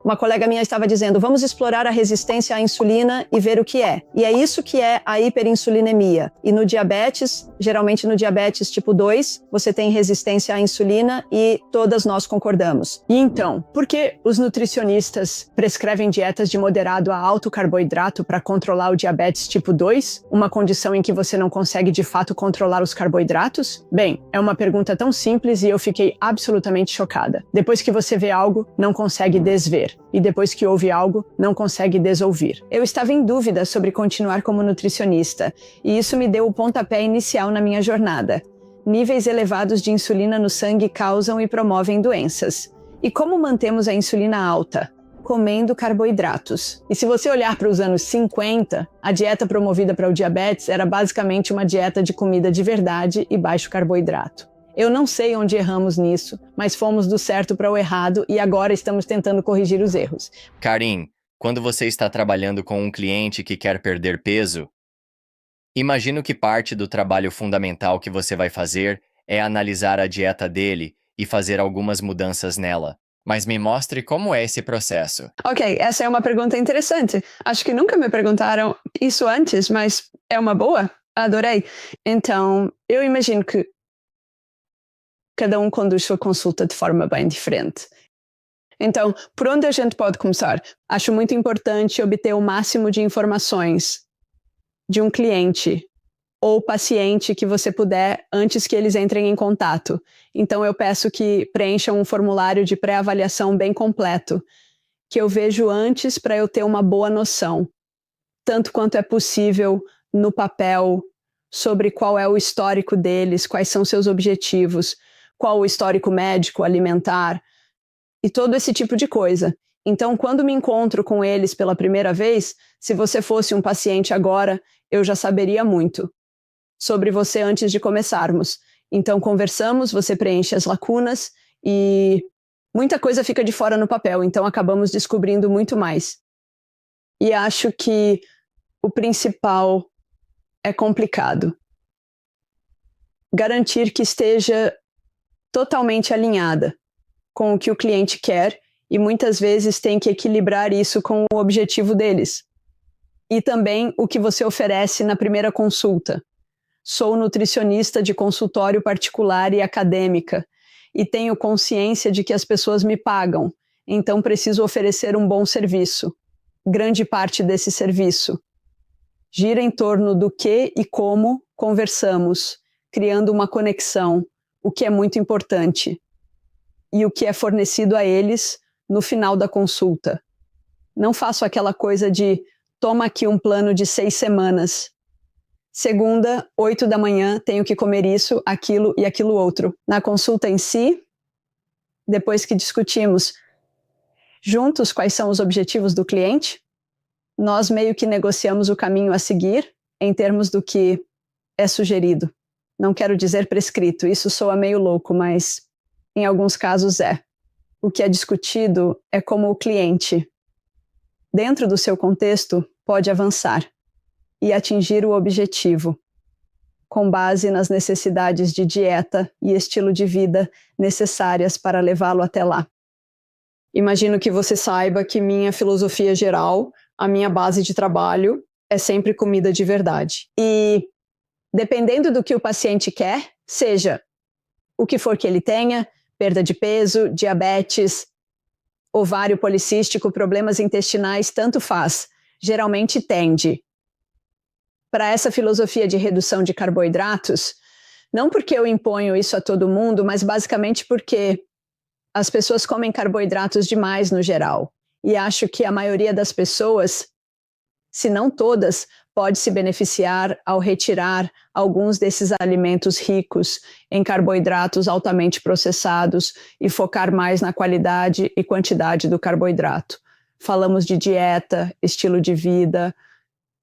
Uma colega minha estava dizendo, vamos explorar a resistência à insulina e ver o que é. E é isso que é a hiperinsulinemia. E no diabetes, geralmente no diabetes tipo 2, você tem resistência à insulina e todas nós concordamos. E então, por que os nutricionistas prescrevem dietas de moderado a alto carboidrato para controlar o diabetes tipo 2? Uma condição em que você não consegue de fato controlar os carboidratos? Bem, é uma pergunta tão simples e eu fiquei absolutamente chocada. Depois que você vê algo, não consegue desver. E depois que ouve algo, não consegue desouvir. Eu estava em dúvida sobre continuar como nutricionista, e isso me deu o pontapé inicial na minha jornada. Níveis elevados de insulina no sangue causam e promovem doenças. E como mantemos a insulina alta? Comendo carboidratos. E se você olhar para os anos 50, a dieta promovida para o diabetes era basicamente uma dieta de comida de verdade e baixo carboidrato. Eu não sei onde erramos nisso, mas fomos do certo para o errado e agora estamos tentando corrigir os erros. Karin, quando você está trabalhando com um cliente que quer perder peso, imagino que parte do trabalho fundamental que você vai fazer é analisar a dieta dele e fazer algumas mudanças nela. Mas me mostre como é esse processo. Ok, essa é uma pergunta interessante. Acho que nunca me perguntaram isso antes, mas é uma boa. Adorei. Então, eu imagino que cada um conduz sua consulta de forma bem diferente. Então, por onde a gente pode começar? Acho muito importante obter o máximo de informações de um cliente ou paciente que você puder antes que eles entrem em contato. Então, eu peço que preencham um formulário de pré-avaliação bem completo, que eu vejo antes para eu ter uma boa noção, tanto quanto é possível no papel, sobre qual é o histórico deles, quais são seus objetivos, qual o histórico médico, alimentar, e todo esse tipo de coisa. Então, quando me encontro com eles pela primeira vez, se você fosse um paciente agora, eu já saberia muito sobre você antes de começarmos. Então, conversamos, você preenche as lacunas e muita coisa fica de fora no papel, então acabamos descobrindo muito mais. E acho que o principal é complicado. Garantir que esteja totalmente alinhada com o que o cliente quer e muitas vezes tem que equilibrar isso com o objetivo deles. E também o que você oferece na primeira consulta. Sou nutricionista de consultório particular e acadêmica e tenho consciência de que as pessoas me pagam, então preciso oferecer um bom serviço. Grande parte desse serviço gira em torno do que e como conversamos, criando uma conexão, o que é muito importante, e o que é fornecido a eles no final da consulta. Não faço aquela coisa de toma aqui um plano de 6 semanas. Segunda, 8 da manhã, tenho que comer isso, aquilo e aquilo outro. Na consulta em si, depois que discutimos juntos quais são os objetivos do cliente, nós meio que negociamos o caminho a seguir em termos do que é sugerido. Não quero dizer prescrito, isso soa meio louco, mas em alguns casos é. O que é discutido é como o cliente, dentro do seu contexto, pode avançar e atingir o objetivo, com base nas necessidades de dieta e estilo de vida necessárias para levá-lo até lá. Imagino que você saiba que minha filosofia geral, a minha base de trabalho, é sempre comida de verdade. E dependendo do que o paciente quer, seja o que for que ele tenha, perda de peso, diabetes, ovário policístico, problemas intestinais, tanto faz. Geralmente tende para essa filosofia de redução de carboidratos, não porque eu imponho isso a todo mundo, mas basicamente porque as pessoas comem carboidratos demais no geral. E acho que a maioria das pessoas, se não todas, pode se beneficiar ao retirar alguns desses alimentos ricos em carboidratos altamente processados e focar mais na qualidade e quantidade do carboidrato. Falamos de dieta, estilo de vida,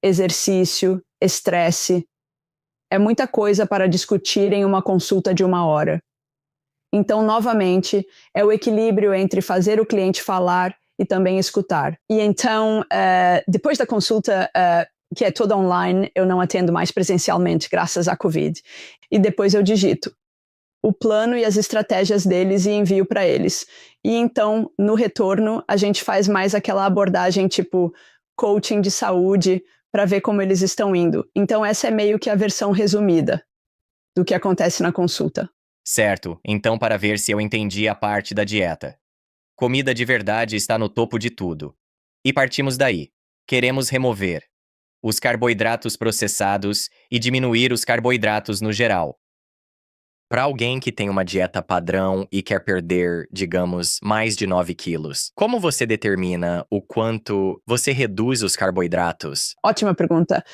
exercício, estresse. É muita coisa para discutir em uma consulta de 1 hora. Então, novamente, é o equilíbrio entre fazer o cliente falar e também escutar. E então, depois da consulta, que é toda online, eu não atendo mais presencialmente, graças à Covid. E depois eu digito. o plano e as estratégias deles e envio para eles. E então, no retorno, a gente faz mais aquela abordagem tipo coaching de saúde para ver como eles estão indo. Então, essa é meio que a versão resumida do que acontece na consulta. Certo, então para ver se eu entendi a parte da dieta. Comida de verdade está no topo de tudo. E partimos daí. Queremos remover os carboidratos processados e diminuir os carboidratos no geral. Para alguém que tem uma dieta padrão e quer perder, digamos, mais de 9 quilos, como você determina o quanto você reduz os carboidratos? Ótima pergunta.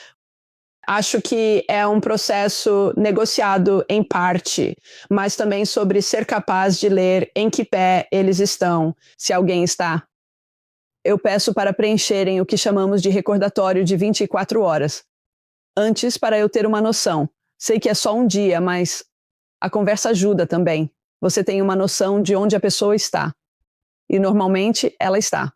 Acho que é um processo negociado em parte, mas também sobre ser capaz de ler em que pé eles estão, se alguém está. Eu peço para preencherem o que chamamos de recordatório de 24 horas. Antes, para eu ter uma noção. Sei que é só um dia, mas a conversa ajuda também. Você tem uma noção de onde a pessoa está. E normalmente ela está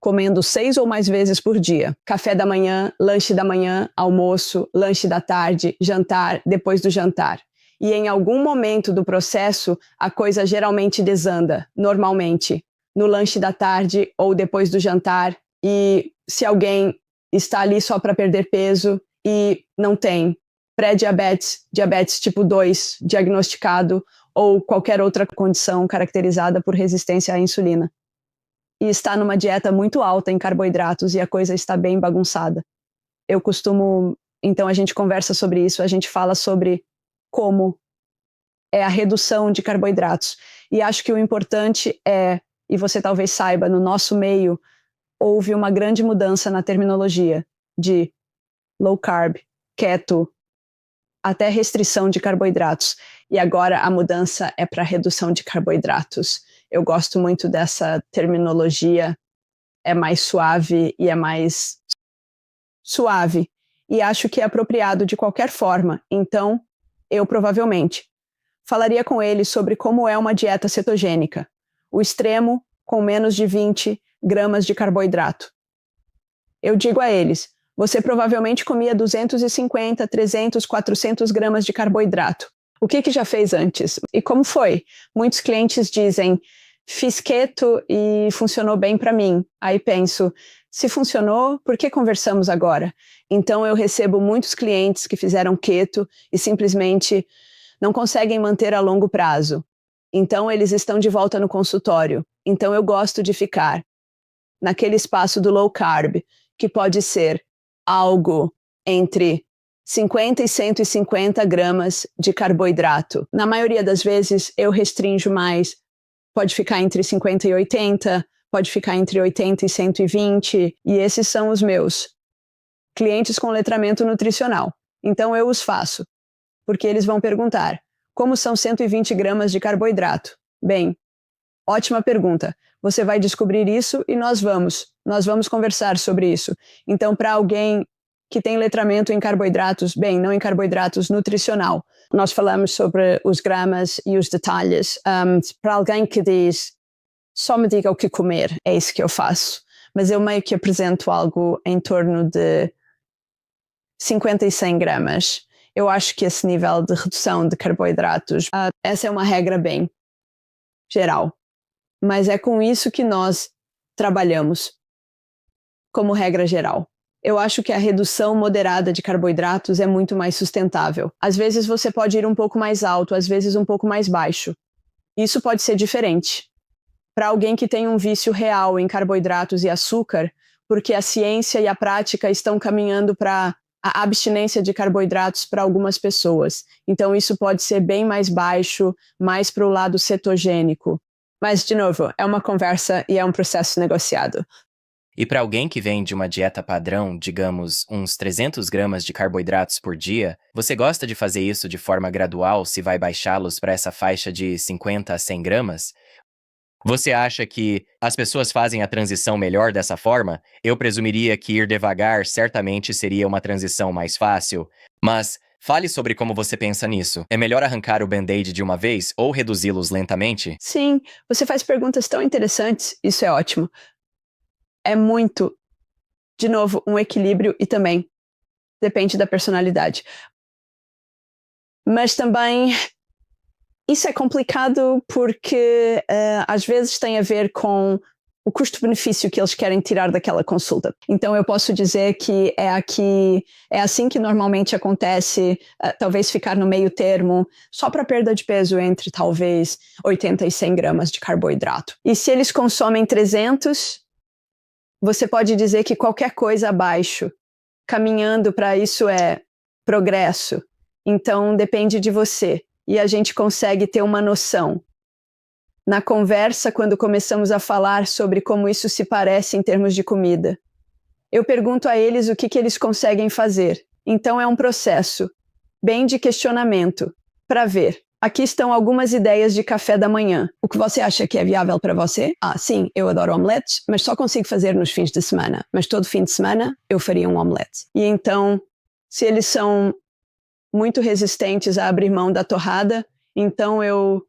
comendo 6 ou mais vezes por dia. Café da manhã, lanche da manhã, almoço, lanche da tarde, jantar, depois do jantar. E em algum momento do processo, a coisa geralmente desanda, normalmente, no lanche da tarde ou depois do jantar. E se alguém está ali só para perder peso e não tem pré-diabetes, diabetes tipo 2 diagnosticado ou qualquer outra condição caracterizada por resistência à insulina. E está numa dieta muito alta em carboidratos e a coisa está bem bagunçada. Então a gente conversa sobre isso, a gente fala sobre como é a redução de carboidratos. E acho que o importante é, e você talvez saiba, no nosso meio, houve uma grande mudança na terminologia de low carb, keto, até restrição de carboidratos. E agora a mudança é para redução de carboidratos. Eu gosto muito dessa terminologia, é mais suave e é mais suave. E acho que é apropriado de qualquer forma. Então, eu provavelmente falaria com ele sobre como é uma dieta cetogênica. O extremo, com menos de 20 gramas de carboidrato. Eu digo a eles, você provavelmente comia 250, 300, 400 gramas de carboidrato. O que já fez antes? E como foi? Muitos clientes dizem, fiz keto e funcionou bem para mim. Aí penso, se funcionou, por que conversamos agora? Então eu recebo muitos clientes que fizeram keto e simplesmente não conseguem manter a longo prazo. Então eles estão de volta no consultório. Então eu gosto de ficar naquele espaço do low carb, que pode ser algo entre 50 e 150 gramas de carboidrato. Na maioria das vezes, eu restringo mais. Pode ficar entre 50 e 80, pode ficar entre 80 e 120, e esses são os meus clientes com letramento nutricional. Então, eu os faço, porque eles vão perguntar, como são 120 gramas de carboidrato? Bem, ótima pergunta. Você vai descobrir isso e nós vamos conversar sobre isso. Então, para alguém que tem letramento em carboidratos, bem, não em carboidratos, nutricional, nós falamos sobre os gramas e os detalhes. Para alguém que diz, só me diga o que comer, é isso que eu faço. Mas eu meio que apresento algo em torno de 50 e 100 gramas. Eu acho que esse nível de redução de carboidratos, essa é uma regra bem geral. Mas é com isso que nós trabalhamos, como regra geral. Eu acho que a redução moderada de carboidratos é muito mais sustentável. Às vezes você pode ir um pouco mais alto, às vezes um pouco mais baixo. Isso pode ser diferente. Para alguém que tem um vício real em carboidratos e açúcar, porque a ciência e a prática estão caminhando para a abstinência de carboidratos para algumas pessoas. Então isso pode ser bem mais baixo, mais para o lado cetogênico. Mas, de novo, é uma conversa e é um processo negociado. E para alguém que vem de uma dieta padrão, digamos, uns 300 gramas de carboidratos por dia, você gosta de fazer isso de forma gradual se vai baixá-los para essa faixa de 50 a 100 gramas? Você acha que as pessoas fazem a transição melhor dessa forma? Eu presumiria que ir devagar certamente seria uma transição mais fácil, mas fale sobre como você pensa nisso. É melhor arrancar o band-aid de uma vez ou reduzi-los lentamente? Sim, você faz perguntas tão interessantes, isso é ótimo. É muito, de novo, um equilíbrio e também depende da personalidade. Mas também Isso é complicado porque às vezes tem a ver com o custo-benefício que eles querem tirar daquela consulta. Então eu posso dizer que é assim que normalmente acontece, talvez ficar no meio termo, só para perda de peso entre talvez 80 e 100 gramas de carboidrato. E se eles consomem 300, você pode dizer que qualquer coisa abaixo, caminhando para isso é progresso. Então depende de você. E a gente consegue ter uma noção. Na conversa, quando começamos a falar sobre como isso se parece em termos de comida, eu pergunto a eles o que eles conseguem fazer. Então é um processo, bem de questionamento, para ver. Aqui estão algumas ideias de café da manhã. O que você acha que é viável para você? Sim, eu adoro omeletes, mas só consigo fazer nos fins de semana. Mas todo fim de semana eu faria um omelete. E então, se eles são muito resistentes a abrir mão da torrada, então eu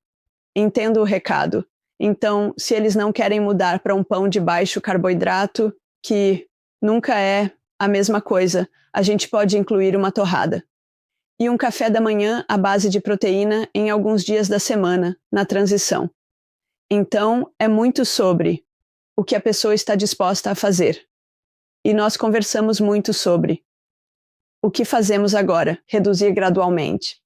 entendo o recado. Então, se eles não querem mudar para um pão de baixo carboidrato, que nunca é a mesma coisa, a gente pode incluir uma torrada. E um café da manhã à base de proteína em alguns dias da semana, na transição. Então, é muito sobre o que a pessoa está disposta a fazer. E nós conversamos muito sobre o que fazemos agora, reduzir gradualmente.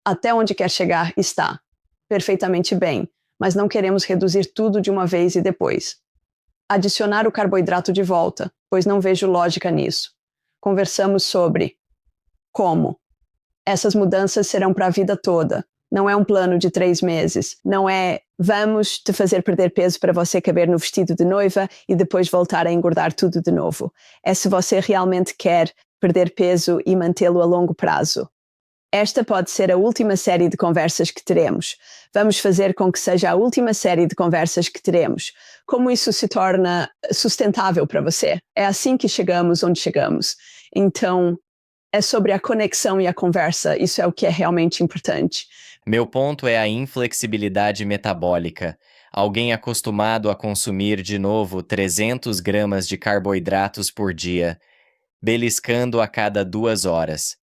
Até onde quer chegar está perfeitamente bem, mas não queremos reduzir tudo de uma vez e depois. Adicionar o carboidrato de volta, pois não vejo lógica nisso. Conversamos sobre como. Essas mudanças serão para a vida toda. Não é um plano de 3 meses. Não é vamos te fazer perder peso para você caber no vestido de noiva e depois voltar a engordar tudo de novo. É se você realmente quer perder peso e mantê-lo a longo prazo. Esta pode ser a última série de conversas que teremos. Vamos fazer com que seja a última série de conversas que teremos. Como isso se torna sustentável para você? É assim que chegamos onde chegamos. Então, é sobre a conexão e a conversa. Isso é o que é realmente importante. Meu ponto é a inflexibilidade metabólica. Alguém acostumado a consumir de novo 300 gramas de carboidratos por dia, beliscando a cada 2 horas.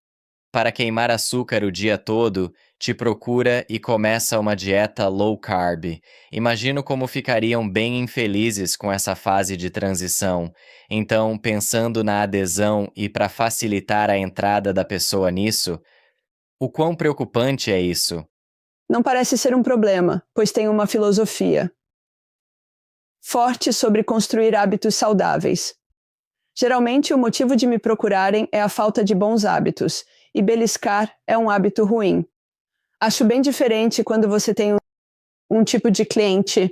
Para queimar açúcar o dia todo, te procura e começa uma dieta low carb. Imagino como ficariam bem infelizes com essa fase de transição. Então, pensando na adesão e para facilitar a entrada da pessoa nisso, o quão preocupante é isso? Não parece ser um problema, pois tem uma filosofia forte sobre construir hábitos saudáveis. Geralmente, o motivo de me procurarem é a falta de bons hábitos, e beliscar é um hábito ruim. Acho bem diferente quando você tem um tipo de cliente,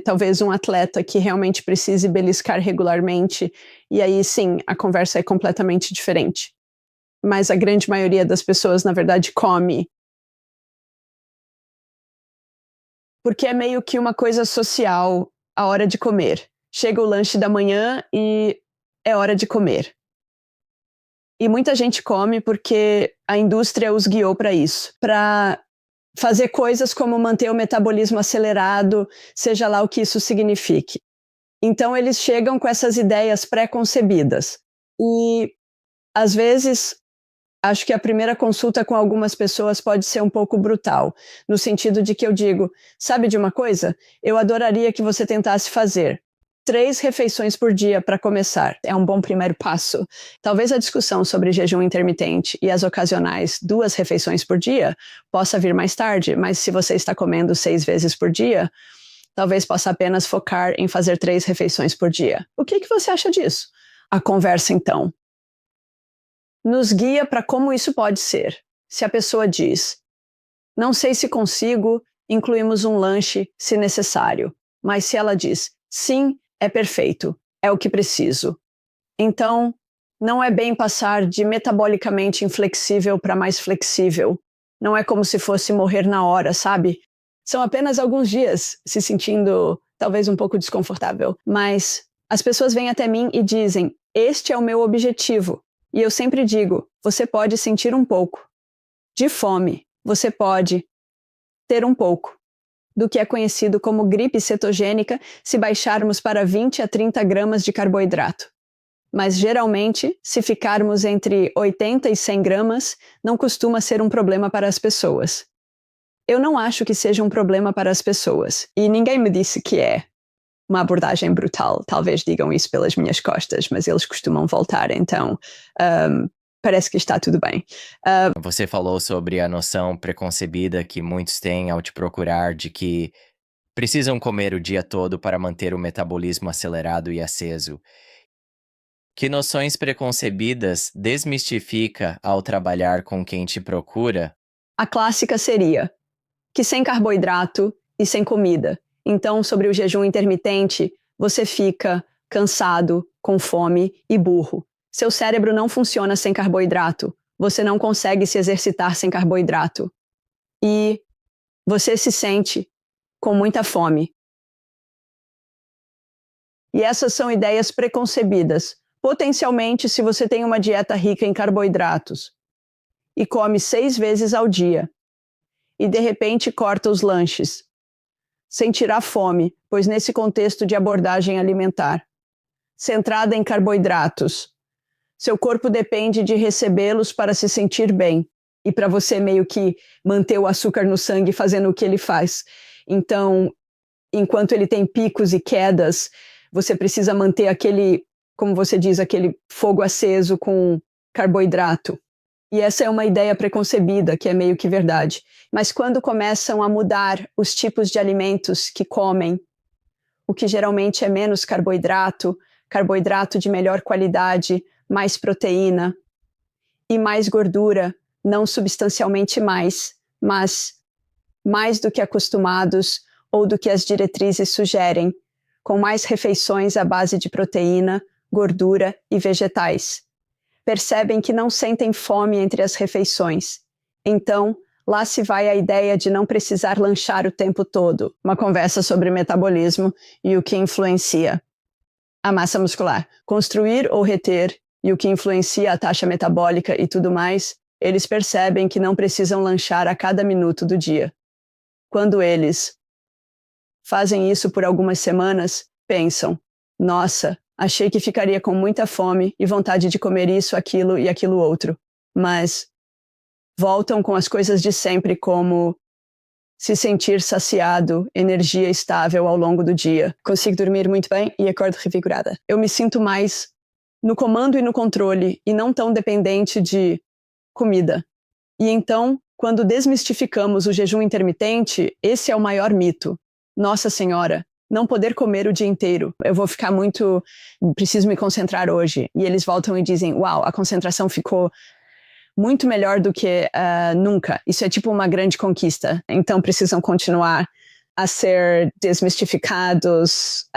talvez um atleta que realmente precise beliscar regularmente, e aí sim, a conversa é completamente diferente. Mas a grande maioria das pessoas, na verdade, come. Porque é meio que uma coisa social, a hora de comer. Chega o lanche da manhã e é hora de comer. E muita gente come porque a indústria os guiou para isso, para fazer coisas como manter o metabolismo acelerado, seja lá o que isso signifique. Então eles chegam com essas ideias pré-concebidas. E, às vezes, acho que a primeira consulta com algumas pessoas pode ser um pouco brutal, no sentido de que eu digo, sabe de uma coisa? Eu adoraria que você tentasse fazer 3 refeições por dia para começar. É um bom primeiro passo. Talvez a discussão sobre jejum intermitente e as ocasionais 2 refeições por dia possa vir mais tarde, mas se você está comendo 6 vezes por dia, talvez possa apenas focar em fazer 3 refeições por dia. O que você acha disso? A conversa, então, nos guia para como isso pode ser. Se a pessoa diz, não sei se consigo, incluímos um lanche se necessário. Mas se ela diz, sim, é perfeito, é o que preciso. Então, não é bem passar de metabolicamente inflexível para mais flexível. Não é como se fosse morrer na hora, sabe? São apenas alguns dias se sentindo talvez um pouco desconfortável. Mas as pessoas vêm até mim e dizem, este é o meu objetivo. E eu sempre digo, você pode sentir um pouco de fome, você pode ter um pouco do que é conhecido como gripe cetogênica se baixarmos para 20 a 30 gramas de carboidrato. Mas geralmente, se ficarmos entre 80 e 100 gramas, não costuma ser um problema para as pessoas. Eu não acho que seja um problema para as pessoas, e ninguém me disse que é uma abordagem brutal. Talvez digam isso pelas minhas costas, mas eles costumam voltar, então parece que está tudo bem. Você falou sobre a noção preconcebida que muitos têm ao te procurar de que precisam comer o dia todo para manter o metabolismo acelerado e aceso. Que noções preconcebidas desmistifica ao trabalhar com quem te procura? A clássica seria que sem carboidrato e sem comida. Então, sobre o jejum intermitente, você fica cansado, com fome e burro. Seu cérebro não funciona sem carboidrato. Você não consegue se exercitar sem carboidrato. E você se sente com muita fome. E essas são ideias preconcebidas. Potencialmente, se você tem uma dieta rica em carboidratos e come 6 vezes ao dia, e de repente corta os lanches, sem tirar fome, pois nesse contexto de abordagem alimentar, centrada em carboidratos, seu corpo depende de recebê-los para se sentir bem e para você meio que manter o açúcar no sangue fazendo o que ele faz. Então, enquanto ele tem picos e quedas, você precisa manter aquele, como você diz, aquele fogo aceso com carboidrato. E essa é uma ideia preconcebida, que é meio que verdade. Mas quando começam a mudar os tipos de alimentos que comem, o que geralmente é menos carboidrato, carboidrato de melhor qualidade, mais proteína e mais gordura, não substancialmente mais, mas mais do que acostumados ou do que as diretrizes sugerem, com mais refeições à base de proteína, gordura e vegetais. Percebem que não sentem fome entre as refeições. Então, lá se vai a ideia de não precisar lanchar o tempo todo. Uma conversa sobre metabolismo e o que influencia a massa muscular. Construir ou reter e o que influencia a taxa metabólica e tudo mais, eles percebem que não precisam lanchar a cada minuto do dia. Quando eles fazem isso por algumas semanas, pensam, nossa, achei que ficaria com muita fome e vontade de comer isso, aquilo e aquilo outro. Mas voltam com as coisas de sempre, como se sentir saciado, energia estável ao longo do dia. Consigo dormir muito bem e acordo revigorada. Eu me sinto mais no comando e no controle e não tão dependente de comida. E então, quando desmistificamos o jejum intermitente, esse é o maior mito. Nossa Senhora, não poder comer o dia inteiro. Eu vou ficar muito... Preciso me concentrar hoje. E eles voltam e dizem, uau, a concentração ficou muito melhor do que nunca. Isso é tipo uma grande conquista. Então precisam continuar a ser desmistificados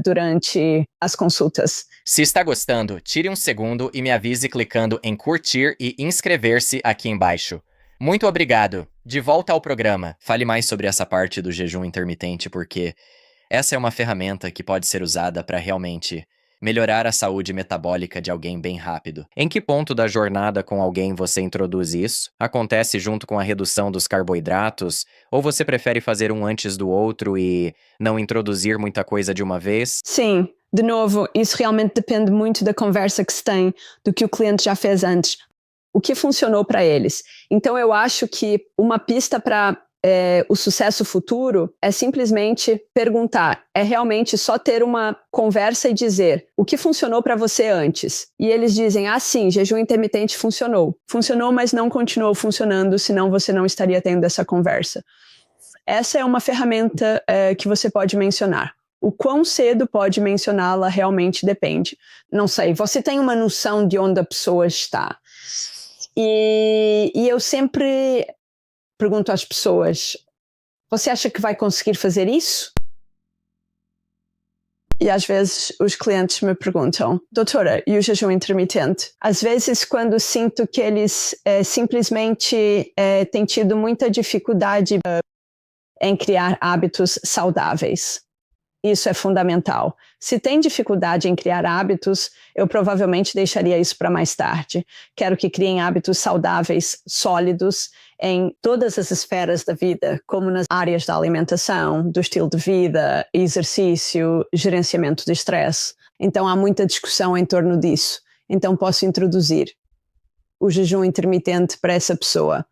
durante as consultas. Se está gostando, tire um segundo e me avise clicando em curtir e inscrever-se aqui embaixo. Muito obrigado. De volta ao programa. Fale mais sobre essa parte do jejum intermitente, porque essa é uma ferramenta que pode ser usada para realmente melhorar a saúde metabólica de alguém bem rápido. Em que ponto da jornada com alguém você introduz isso? Acontece junto com a redução dos carboidratos? Ou você prefere fazer um antes do outro e não introduzir muita coisa de uma vez? Sim, de novo, isso realmente depende muito da conversa que se tem, do que o cliente já fez antes, o que funcionou para eles. Então eu acho que uma pista para o sucesso futuro é simplesmente perguntar, é realmente só ter uma conversa e dizer o que funcionou para você antes. E eles dizem, sim, jejum intermitente funcionou. Funcionou, mas não continuou funcionando, senão você não estaria tendo essa conversa. Essa é uma ferramenta que você pode mencionar. O quão cedo pode mencioná-la realmente depende. Não sei, você tem uma noção de onde a pessoa está. E eu sempre pergunto às pessoas, você acha que vai conseguir fazer isso? E às vezes os clientes me perguntam, doutora, e o jejum intermitente? Às vezes quando sinto que eles simplesmente têm tido muita dificuldade em criar hábitos saudáveis. Isso é fundamental. Se tem dificuldade em criar hábitos, eu provavelmente deixaria isso para mais tarde. Quero que criem hábitos saudáveis, sólidos, em todas as esferas da vida, como nas áreas da alimentação, do estilo de vida, exercício, gerenciamento de estresse. Então há muita discussão em torno disso. Então posso introduzir o jejum intermitente para essa pessoa.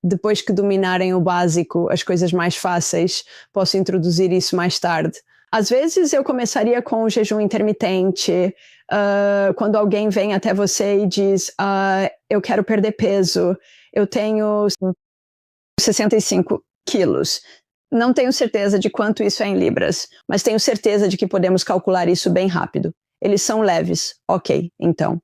Depois que dominarem o básico, as coisas mais fáceis, posso introduzir isso mais tarde. Às vezes eu começaria com o jejum intermitente, quando alguém vem até você e diz, eu quero perder peso, eu tenho 65 quilos. Não tenho certeza de quanto isso é em libras, mas tenho certeza de que podemos calcular isso bem rápido. Eles são leves, ok, então.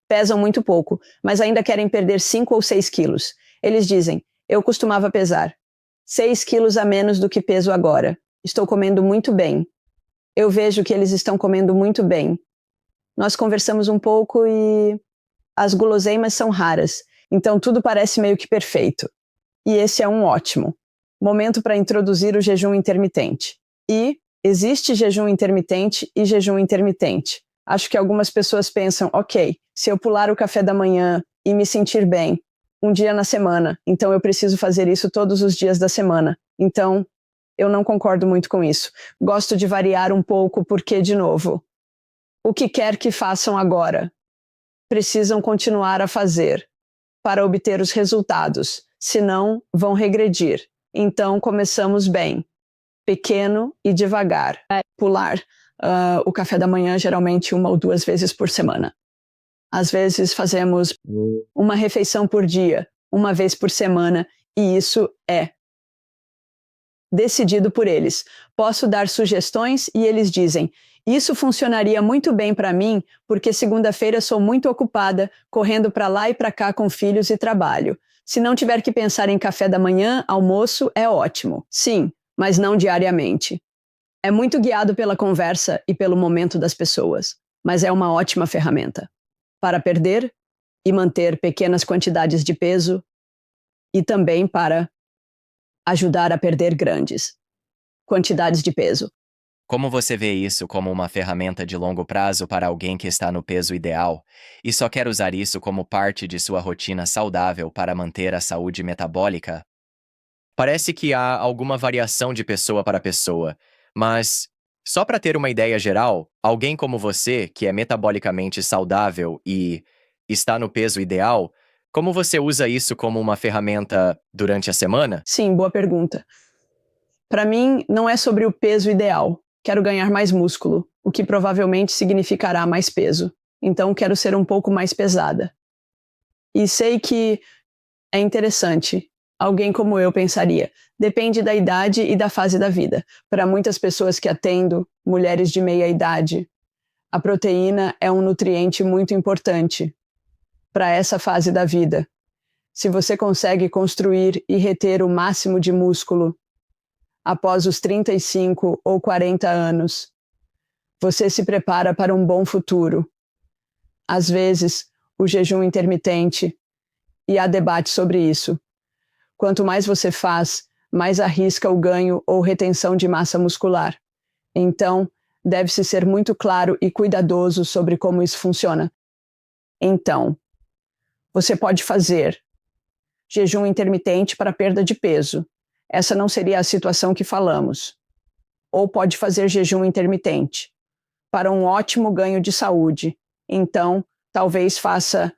Pesam muito pouco, mas ainda querem perder 5 ou 6 quilos. Eles dizem, eu costumava pesar 6 quilos a menos do que peso agora. Estou comendo muito bem. Eu vejo que eles estão comendo muito bem. Nós conversamos um pouco e as guloseimas são raras, então tudo parece meio que perfeito. E esse é um ótimo momento para introduzir o jejum intermitente. E existe jejum intermitente e jejum intermitente. Acho que algumas pessoas pensam, ok, se eu pular o café da manhã e me sentir bem, um dia na semana, então eu preciso fazer isso todos os dias da semana. Então, eu não concordo muito com isso. Gosto de variar um pouco porque, de novo, o que quer que façam agora, precisam continuar a fazer para obter os resultados, senão vão regredir. Então, começamos bem, pequeno e devagar. Pular o café da manhã geralmente 1 ou 2 vezes por semana. Às vezes fazemos uma refeição por dia, 1 vez por semana, e isso é decidido por eles. Posso dar sugestões e eles dizem, isso funcionaria muito bem para mim, porque segunda-feira sou muito ocupada, correndo para lá e para cá com filhos e trabalho. Se não tiver que pensar em café da manhã, almoço, é ótimo. Sim, mas não diariamente. É muito guiado pela conversa e pelo momento das pessoas, mas é uma ótima ferramenta para perder e manter pequenas quantidades de peso e também para ajudar a perder grandes quantidades de peso. Como você vê isso como uma ferramenta de longo prazo para alguém que está no peso ideal e só quer usar isso como parte de sua rotina saudável para manter a saúde metabólica? Parece que há alguma variação de pessoa para pessoa, mas, só para ter uma ideia geral, alguém como você, que é metabolicamente saudável e está no peso ideal, como você usa isso como uma ferramenta durante a semana? Sim, boa pergunta. Para mim, não é sobre o peso ideal. Quero ganhar mais músculo, o que provavelmente significará mais peso. Então, quero ser um pouco mais pesada. E sei que é interessante. Alguém como eu pensaria. Depende da idade e da fase da vida. Para muitas pessoas que atendo, mulheres de meia idade, a proteína é um nutriente muito importante para essa fase da vida. Se você consegue construir e reter o máximo de músculo após os 35 ou 40 anos, você se prepara para um bom futuro. Às vezes, o jejum intermitente, e há debate sobre isso. Quanto mais você faz, mais arrisca o ganho ou retenção de massa muscular. Então, deve-se ser muito claro e cuidadoso sobre como isso funciona. Então, você pode fazer jejum intermitente para perda de peso. Essa não seria a situação que falamos. Ou pode fazer jejum intermitente para um ótimo ganho de saúde. Então, talvez faça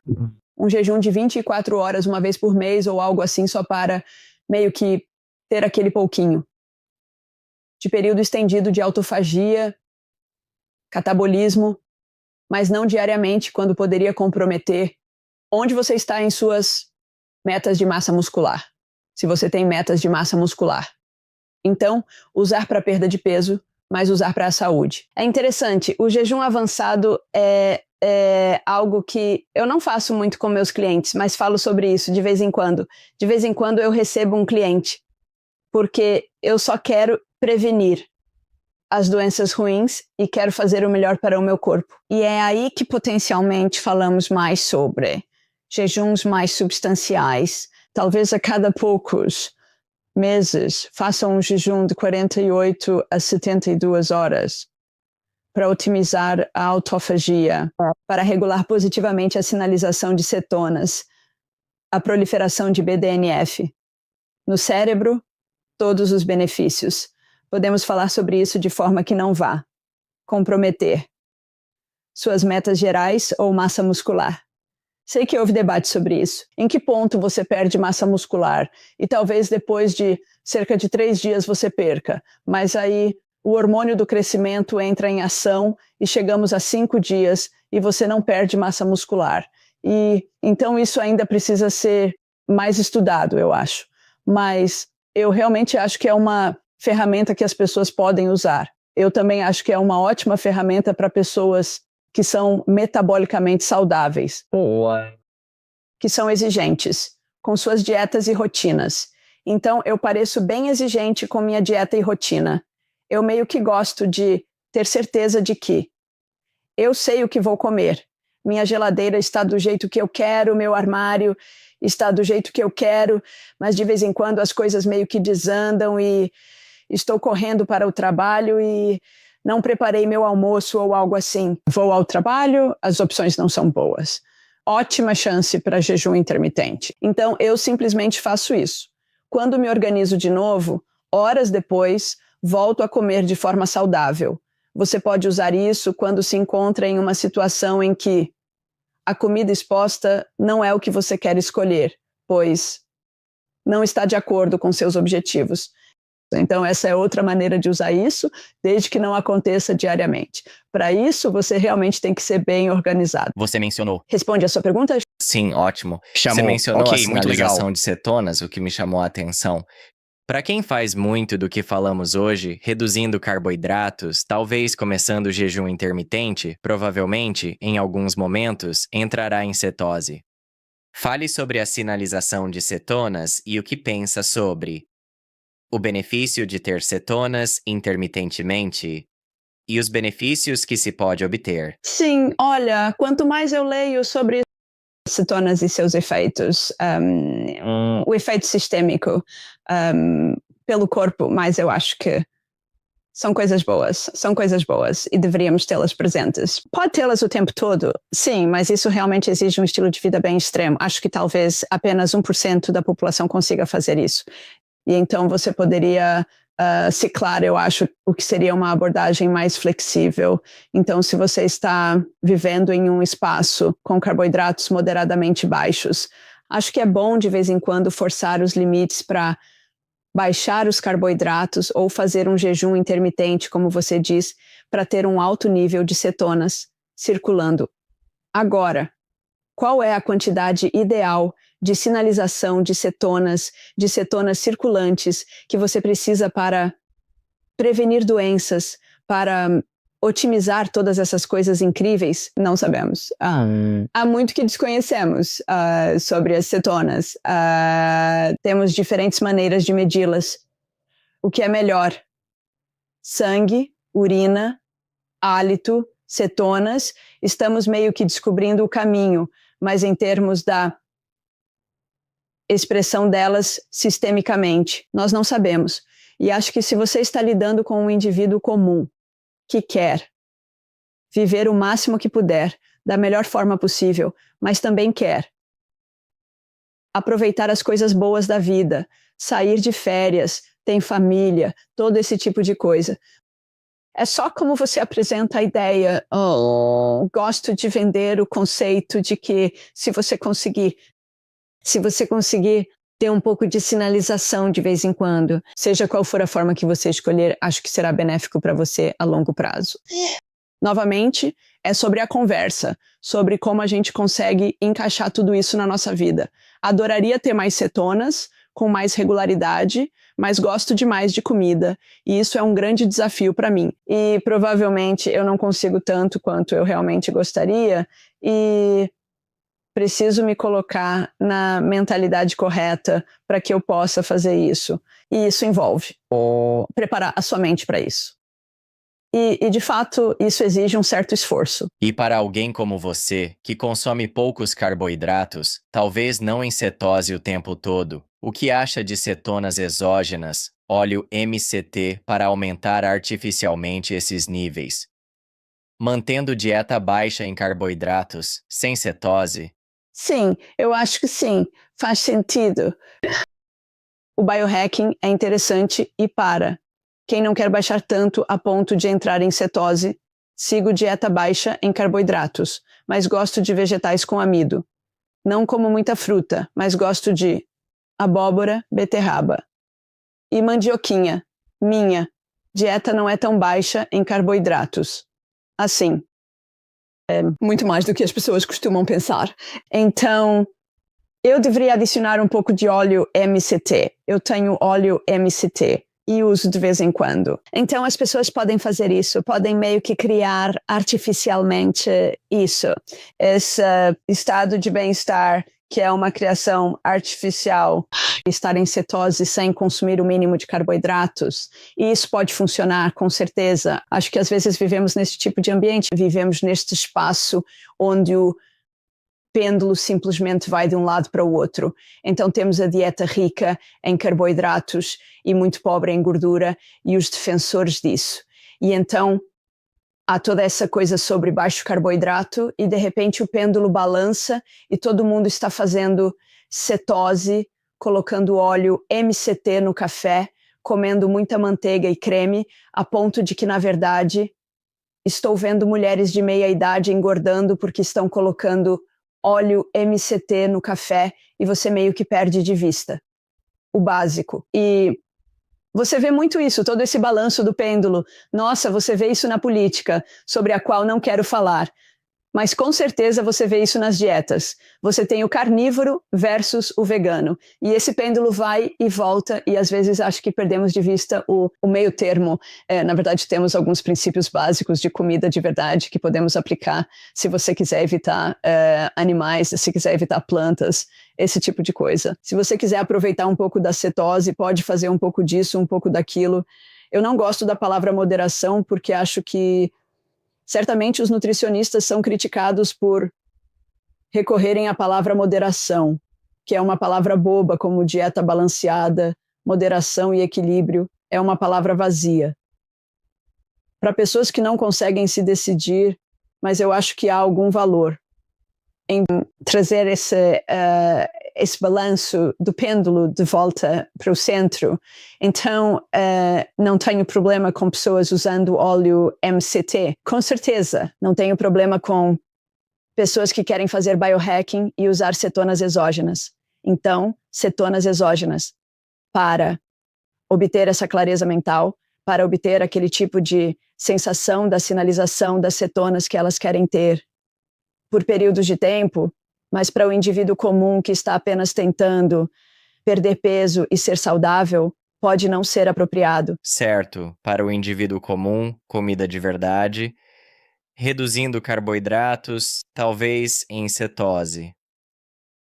um jejum de 24 horas uma vez por mês ou algo assim só para meio que ter aquele pouquinho de período estendido de autofagia, catabolismo, mas não diariamente, quando poderia comprometer onde você está em suas metas de massa muscular, se você tem metas de massa muscular. Então, usar para perda de peso, mas usar para a saúde. É interessante, o jejum avançado é algo que eu não faço muito com meus clientes, mas falo sobre isso de vez em quando. De vez em quando eu recebo um cliente, porque eu só quero prevenir as doenças ruins e quero fazer o melhor para o meu corpo. E é aí que potencialmente falamos mais sobre jejuns mais substanciais. Talvez a cada poucos meses façam um jejum de 48 a 72 horas para otimizar a autofagia, para regular positivamente a sinalização de cetonas, a proliferação de BDNF. No cérebro, todos os benefícios. Podemos falar sobre isso de forma que não vá comprometer suas metas gerais ou massa muscular. Sei que houve debate sobre isso. Em que ponto você perde massa muscular? E talvez depois de cerca de 3 dias você perca. Mas aí o hormônio do crescimento entra em ação e chegamos a 5 dias e você não perde massa muscular. E então isso ainda precisa ser mais estudado, eu acho. Mas eu realmente acho que é uma ferramenta que as pessoas podem usar. Eu também acho que é uma ótima ferramenta para pessoas que são metabolicamente saudáveis, que são exigentes com suas dietas e rotinas. Então, eu pareço bem exigente com minha dieta e rotina. Eu meio que gosto de ter certeza de que eu sei o que vou comer. Minha geladeira está do jeito que eu quero, meu armário está do jeito que eu quero, mas de vez em quando as coisas meio que desandam e estou correndo para o trabalho e não preparei meu almoço ou algo assim. Vou ao trabalho, as opções não são boas. Ótima chance para jejum intermitente. Então, eu simplesmente faço isso. Quando me organizo de novo, horas depois, volto a comer de forma saudável. Você pode usar isso quando se encontra em uma situação em que a comida exposta não é o que você quer escolher, pois não está de acordo com seus objetivos. Então, essa é outra maneira de usar isso, desde que não aconteça diariamente. Para isso, você realmente tem que ser bem organizado. Você mencionou. Responde a sua pergunta? Sim, ótimo. Chamou. Você mencionou Ok, a muito legal. sinalização de cetonas, o que me chamou a atenção. Para quem faz muito do que falamos hoje, reduzindo carboidratos, talvez começando o jejum intermitente, provavelmente, em alguns momentos, entrará em cetose. Fale sobre a sinalização de cetonas e o que pensa sobre o benefício de ter cetonas intermitentemente e os benefícios que se pode obter. Sim, olha, quanto mais eu leio sobre cetonas e seus efeitos, o efeito sistêmico pelo corpo, mais eu acho que são coisas boas e deveríamos tê-las presentes. Pode tê-las o tempo todo, sim, mas isso realmente exige um estilo de vida bem extremo. Acho que talvez apenas 1% da população consiga fazer isso. E então você poderia ciclar, eu acho, o que seria uma abordagem mais flexível. Então, se você está vivendo em um espaço com carboidratos moderadamente baixos, acho que é bom de vez em quando forçar os limites para baixar os carboidratos ou fazer um jejum intermitente, como você diz, para ter um alto nível de cetonas circulando. Agora, qual é a quantidade ideal de sinalização de cetonas circulantes que você precisa para prevenir doenças, para otimizar todas essas coisas incríveis? Não sabemos. Há muito que desconhecemos sobre as cetonas. Temos diferentes maneiras de medi-las. O que é melhor? Sangue, urina, hálito, cetonas. Estamos meio que descobrindo o caminho, mas em termos da expressão delas sistemicamente, nós não sabemos. E acho que se você está lidando com um indivíduo comum que quer viver o máximo que puder, da melhor forma possível, mas também quer aproveitar as coisas boas da vida, sair de férias, tem família, todo esse tipo de coisa. É só como você apresenta a ideia, gosto de vender o conceito de que se você conseguir ter um pouco de sinalização de vez em quando, seja qual for a forma que você escolher, acho que será benéfico para você a longo prazo. Novamente, é sobre a conversa, sobre como a gente consegue encaixar tudo isso na nossa vida. Adoraria ter mais cetonas, com mais regularidade, mas gosto demais de comida, e isso é um grande desafio para mim. E provavelmente eu não consigo tanto quanto eu realmente gostaria, e preciso me colocar na mentalidade correta para que eu possa fazer isso. E isso envolve preparar a sua mente para isso. E, de fato, isso exige um certo esforço. E para alguém como você, que consome poucos carboidratos, talvez não em cetose o tempo todo, o que acha de cetonas exógenas, óleo MCT, para aumentar artificialmente esses níveis? Mantendo dieta baixa em carboidratos, sem cetose? Sim, eu acho que sim, faz sentido. O biohacking é interessante e para quem não quer baixar tanto a ponto de entrar em cetose, sigo dieta baixa em carboidratos, mas gosto de vegetais com amido. Não como muita fruta, mas gosto de abóbora, beterraba. E mandioquinha, minha. Dieta não é tão baixa em carboidratos. Assim, é muito mais do que as pessoas costumam pensar. Então, eu deveria adicionar um pouco de óleo MCT. Eu tenho óleo MCT e uso de vez em quando. Então, as pessoas podem fazer isso, podem meio que criar artificialmente isso. Esse estado de bem-estar, que é uma criação artificial, estar em cetose sem consumir o mínimo de carboidratos. E isso pode funcionar, com certeza. Acho que às vezes vivemos nesse tipo de ambiente, vivemos neste espaço onde o pêndulo simplesmente vai de um lado para o outro. Então temos a dieta rica em carboidratos e muito pobre em gordura e os defensores disso. E então há toda essa coisa sobre baixo carboidrato e de repente o pêndulo balança e todo mundo está fazendo cetose, colocando óleo MCT no café, comendo muita manteiga e creme, a ponto de que, na verdade, estou vendo mulheres de meia idade engordando porque estão colocando óleo MCT no café e você meio que perde de vista o básico. E você vê muito isso, todo esse balanço do pêndulo. Nossa, você vê isso na política, sobre a qual não quero falar. Mas com certeza você vê isso nas dietas. Você tem o carnívoro versus o vegano. E esse pêndulo vai e volta, e às vezes acho que perdemos de vista o meio termo. Na verdade, temos alguns princípios básicos de comida de verdade que podemos aplicar se você quiser evitar animais, se quiser evitar plantas, esse tipo de coisa. Se você quiser aproveitar um pouco da cetose, pode fazer um pouco disso, um pouco daquilo. Eu não gosto da palavra moderação porque acho que certamente os nutricionistas são criticados por recorrerem à palavra moderação, que é uma palavra boba, como dieta balanceada, moderação e equilíbrio, é uma palavra vazia. Para pessoas que não conseguem se decidir, mas eu acho que há algum valor em trazer esse balanço do pêndulo de volta para o centro. Então, não tenho problema com pessoas usando óleo MCT. Com certeza, não tenho problema com pessoas que querem fazer biohacking e usar cetonas exógenas. Então, cetonas exógenas para obter essa clareza mental, para obter aquele tipo de sensação da sinalização das cetonas que elas querem ter por períodos de tempo, mas para o indivíduo comum que está apenas tentando perder peso e ser saudável, pode não ser apropriado. Certo, para o indivíduo comum, comida de verdade, reduzindo carboidratos, talvez em cetose,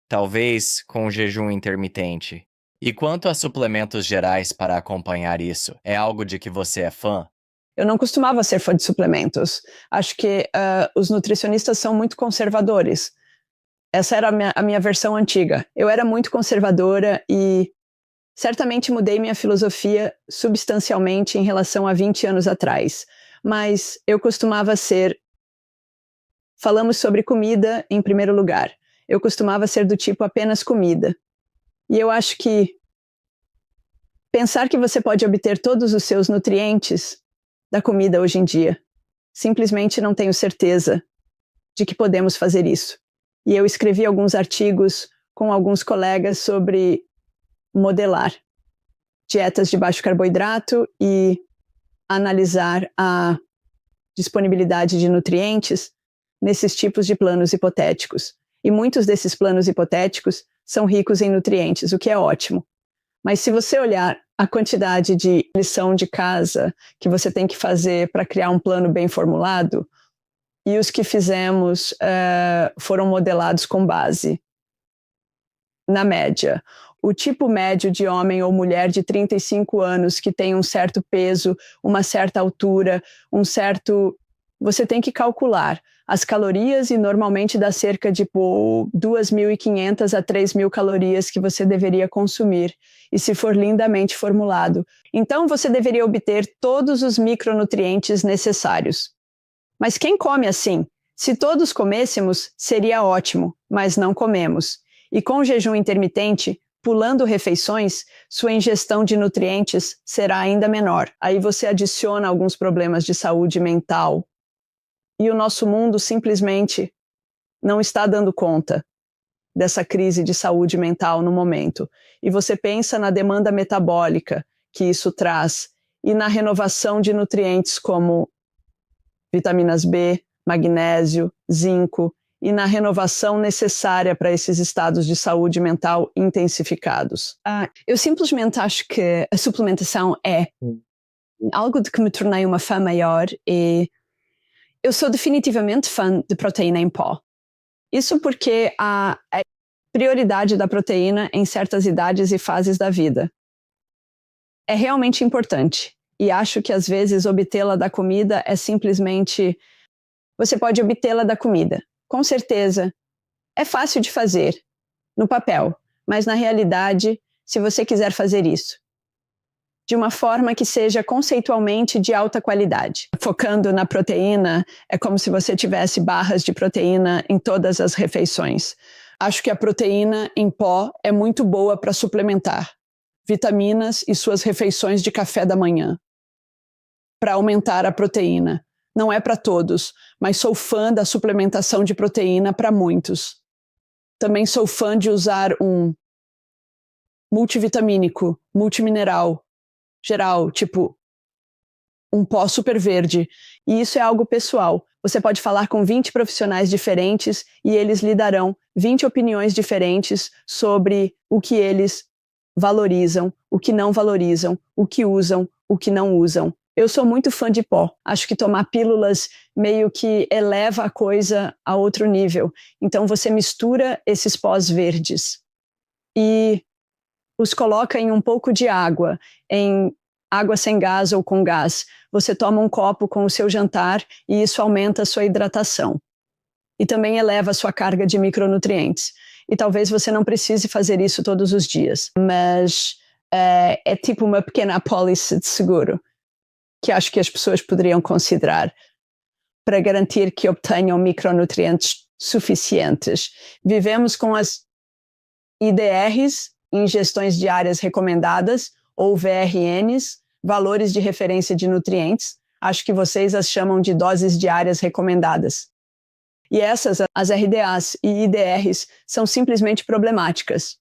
talvez com jejum intermitente. E quanto a suplementos gerais para acompanhar isso, é algo de que você é fã? Eu não costumava ser fã de suplementos. Acho que os nutricionistas são muito conservadores. Essa era a minha versão antiga. Eu era muito conservadora e certamente mudei minha filosofia substancialmente em relação a 20 anos atrás. Mas eu costumava ser... Falamos sobre comida em primeiro lugar. Eu costumava ser do tipo apenas comida. E eu acho que pensar que você pode obter todos os seus nutrientes da comida hoje em dia, simplesmente não tenho certeza de que podemos fazer isso. E eu escrevi alguns artigos com alguns colegas sobre modelar dietas de baixo carboidrato e analisar a disponibilidade de nutrientes nesses tipos de planos hipotéticos. E muitos desses planos hipotéticos são ricos em nutrientes, o que é ótimo. Mas se você olhar a quantidade de lição de casa que você tem que fazer para criar um plano bem formulado, e os que fizemos foram modelados com base na média. O tipo médio de homem ou mulher de 35 anos que tem um certo peso, uma certa altura, você tem que calcular as calorias e normalmente dá cerca de 2.500 a 3.000 calorias que você deveria consumir, e se for lindamente formulado. Então você deveria obter todos os micronutrientes necessários. Mas quem come assim? Se todos comêssemos, seria ótimo, mas não comemos. E com jejum intermitente, pulando refeições, sua ingestão de nutrientes será ainda menor. Aí você adiciona alguns problemas de saúde mental. E o nosso mundo simplesmente não está dando conta dessa crise de saúde mental no momento. E você pensa na demanda metabólica que isso traz e na renovação de nutrientes como vitaminas B, magnésio, zinco e na renovação necessária para esses estados de saúde mental intensificados. Eu simplesmente acho que a suplementação é algo de que me tornei uma fã maior e eu sou definitivamente fã de proteína em pó. Isso porque a prioridade da proteína em certas idades e fases da vida é realmente importante. E acho que às vezes obtê-la da comida é simplesmente... Você pode obtê-la da comida. Com certeza, é fácil de fazer, no papel, mas na realidade, se você quiser fazer isso, de uma forma que seja conceitualmente de alta qualidade. Focando na proteína, é como se você tivesse barras de proteína em todas as refeições. Acho que a proteína em pó é muito boa para suplementar vitaminas e suas refeições de café da manhã, para aumentar a proteína. Não é para todos, mas sou fã da suplementação de proteína para muitos. Também sou fã de usar um multivitamínico, multimineral, geral, tipo um pó super verde. E isso é algo pessoal. Você pode falar com 20 profissionais diferentes e eles lhe darão 20 opiniões diferentes sobre o que eles valorizam, o que não valorizam, o que usam, o que não usam. Eu sou muito fã de pó. Acho que tomar pílulas meio que eleva a coisa a outro nível. Então você mistura esses pós verdes e os coloca em um pouco de água, em água sem gás ou com gás. Você toma um copo com o seu jantar e isso aumenta a sua hidratação. E também eleva a sua carga de micronutrientes. E talvez você não precise fazer isso todos os dias, mas é tipo uma pequena apólice de seguro que acho que as pessoas poderiam considerar para garantir que obtenham micronutrientes suficientes. Vivemos com as IDRs, ingestões diárias recomendadas, ou VRNs, valores de referência de nutrientes. Acho que vocês as chamam de doses diárias recomendadas. E essas, as RDAs e IDRs, são simplesmente problemáticas.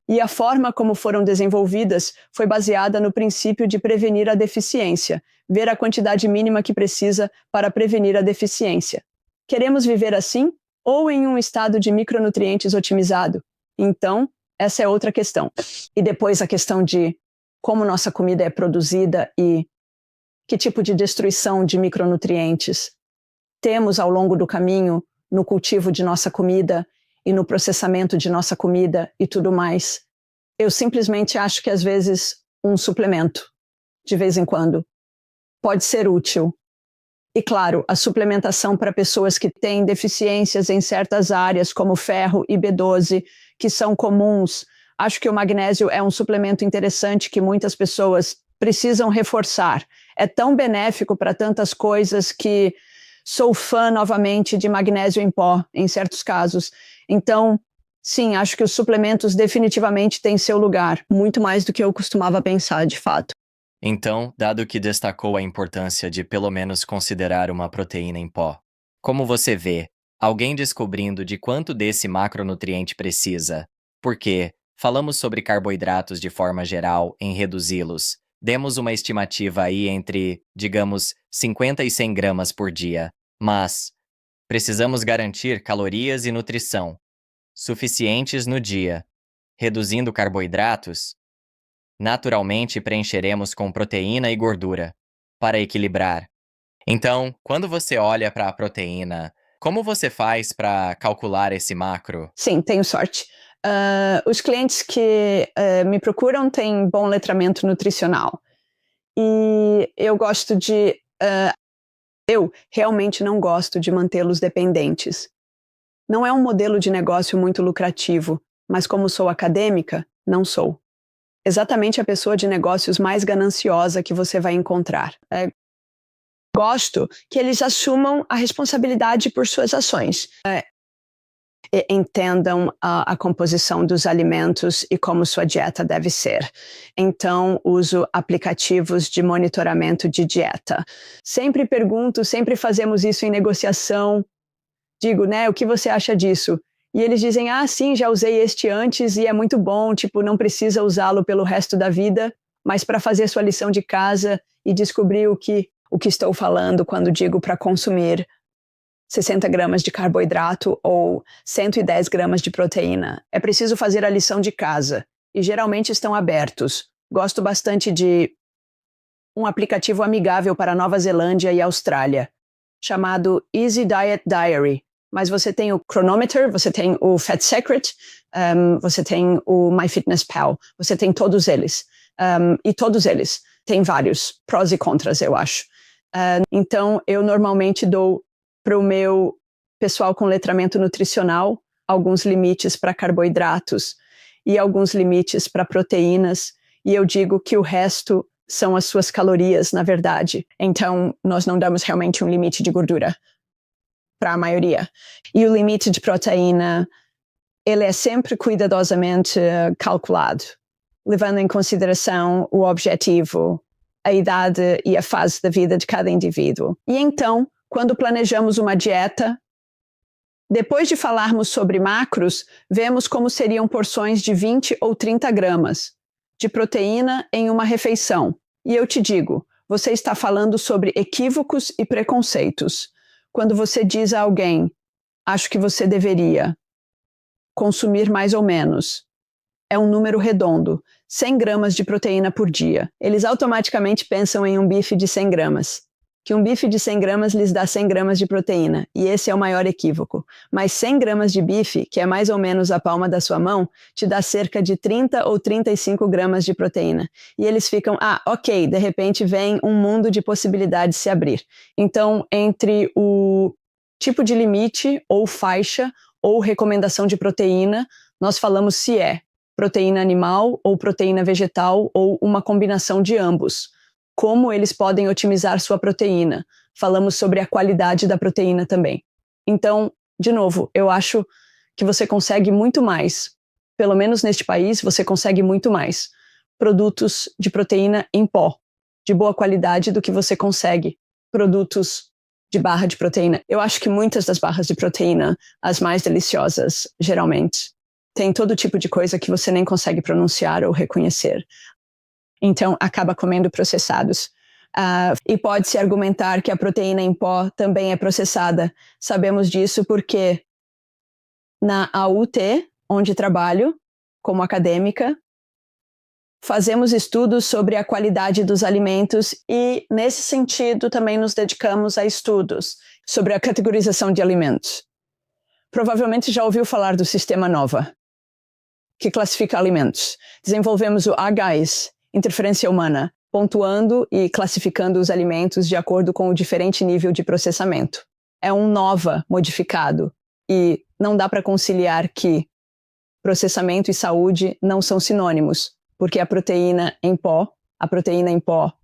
E a forma como foram desenvolvidas foi baseada no princípio de prevenir a deficiência, ver a quantidade mínima que precisa para prevenir a deficiência. Queremos viver assim ou em um estado de micronutrientes otimizado? Então, essa é outra questão. E depois a questão de como nossa comida é produzida e que tipo de destruição de micronutrientes temos ao longo do caminho no cultivo de nossa comida e no processamento de nossa comida e tudo mais. Eu simplesmente acho que às vezes um suplemento, de vez em quando, pode ser útil. E claro, a suplementação para pessoas que têm deficiências em certas áreas, como ferro e B12, que são comuns. Acho que o magnésio é um suplemento interessante que muitas pessoas precisam reforçar. É tão benéfico para tantas coisas que sou fã novamente de magnésio em pó, em certos casos. Então, sim, acho que os suplementos definitivamente têm seu lugar, muito mais do que eu costumava pensar, de fato. Então, dado que destacou a importância de pelo menos considerar uma proteína em pó, como você vê alguém descobrindo de quanto desse macronutriente precisa? Porque falamos sobre carboidratos de forma geral em reduzi-los. Demos uma estimativa aí entre, digamos, 50 e 100 gramas por dia. Mas precisamos garantir calorias e nutrição suficientes no dia. Reduzindo carboidratos, naturalmente preencheremos com proteína e gordura para equilibrar. Então, quando você olha para a proteína, como você faz para calcular esse macro? Sim, tenho sorte. Os clientes que me procuram têm bom letramento nutricional. E eu gosto de... eu realmente não gosto de mantê-los dependentes. Não é um modelo de negócio muito lucrativo, mas como sou acadêmica, não sou. Exatamente a pessoa de negócios mais gananciosa que você vai encontrar. Gosto que eles assumam a responsabilidade por suas ações. Entendam a composição dos alimentos e como sua dieta deve ser. Então, uso aplicativos de monitoramento de dieta. Sempre pergunto, sempre fazemos isso em negociação. Digo, né, o que você acha disso? E eles dizem, sim, já usei este antes e é muito bom, tipo, não precisa usá-lo pelo resto da vida, mas para fazer sua lição de casa e descobrir o que estou falando quando digo para consumir 60 gramas de carboidrato ou 110 gramas de proteína. É preciso fazer a lição de casa e geralmente estão abertos. Gosto bastante de um aplicativo amigável para Nova Zelândia e Austrália, chamado Easy Diet Diary. Mas você tem o Chronometer, você tem o Fat Secret, você tem o MyFitnessPal, você tem todos eles. E todos eles têm vários prós e contras, eu acho. Então, eu normalmente dou para o meu pessoal com letramento nutricional alguns limites para carboidratos e alguns limites para proteínas, e eu digo que o resto são as suas calorias, na verdade. Então, nós não damos realmente um limite de gordura para a maioria. E o limite de proteína, ele é sempre cuidadosamente calculado, levando em consideração o objetivo, a idade e a fase da vida de cada indivíduo. E então, quando planejamos uma dieta, depois de falarmos sobre macros, vemos como seriam porções de 20 ou 30 gramas de proteína em uma refeição. E eu te digo, você está falando sobre equívocos e preconceitos. Quando você diz a alguém, acho que você deveria consumir mais ou menos, é um número redondo, 100 gramas de proteína por dia. Eles automaticamente pensam em um bife de 100 gramas. Que um bife de 100 gramas lhes dá 100 gramas de proteína, e esse é o maior equívoco. Mas 100 gramas de bife, que é mais ou menos a palma da sua mão, te dá cerca de 30 ou 35 gramas de proteína. E eles ficam, ok, de repente vem um mundo de possibilidades se abrir. Então, entre o tipo de limite, ou faixa, ou recomendação de proteína, nós falamos se é proteína animal, ou proteína vegetal, ou uma combinação de ambos. Como eles podem otimizar sua proteína. Falamos sobre a qualidade da proteína também. Então, de novo, eu acho que você consegue muito mais, pelo menos neste país, você consegue muito mais produtos de proteína em pó, de boa qualidade, do que você consegue produtos de barra de proteína. Eu acho que muitas das barras de proteína, as mais deliciosas, geralmente, tem todo tipo de coisa que você nem consegue pronunciar ou reconhecer. Então, acaba comendo processados. E pode-se argumentar que a proteína em pó também é processada. Sabemos disso porque na AUT, onde trabalho, como acadêmica, fazemos estudos sobre a qualidade dos alimentos e, nesse sentido, também nos dedicamos a estudos sobre a categorização de alimentos. Provavelmente já ouviu falar do Sistema NOVA, que classifica alimentos. Desenvolvemos o HGAIS, interferência humana, pontuando e classificando os alimentos de acordo com o diferente nível de processamento. É um NOVA modificado e não dá para conciliar que processamento e saúde não são sinônimos, porque a proteína em pó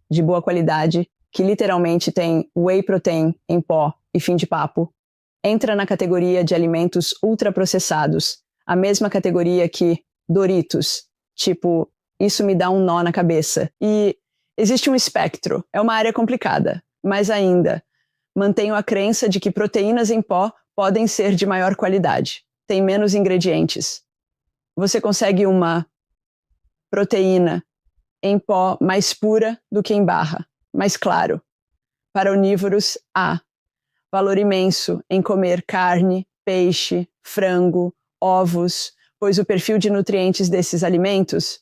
de boa qualidade, que literalmente tem whey protein em pó e fim de papo, entra na categoria de alimentos ultraprocessados, a mesma categoria que Doritos, tipo, isso me dá um nó na cabeça. E existe um espectro, é uma área complicada, mas ainda mantenho a crença de que proteínas em pó podem ser de maior qualidade, têm menos ingredientes. Você consegue uma proteína em pó mais pura do que em barra, mas claro, para onívoros há valor imenso em comer carne, peixe, frango, ovos, pois o perfil de nutrientes desses alimentos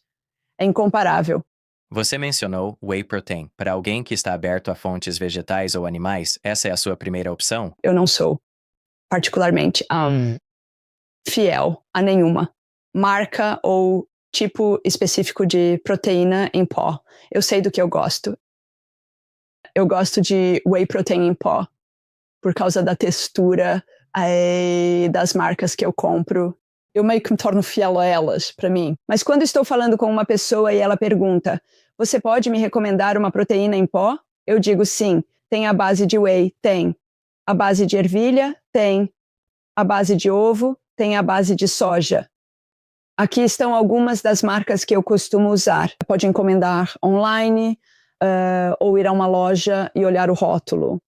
é incomparável. Você mencionou whey protein. Para alguém que está aberto a fontes vegetais ou animais, essa é a sua primeira opção? Eu não sou particularmente fiel a nenhuma marca ou tipo específico de proteína em pó. Eu sei do que eu gosto. Eu gosto de whey protein em pó por causa da textura das marcas que eu compro. Eu meio que me torno fiel a elas, para mim. Mas quando estou falando com uma pessoa e ela pergunta, você pode me recomendar uma proteína em pó? Eu digo sim. Tem a base de whey? Tem. A base de ervilha? Tem. A base de ovo? Tem a base de soja. Aqui estão algumas das marcas que eu costumo usar. Pode encomendar online ou ir a uma loja e olhar o rótulo.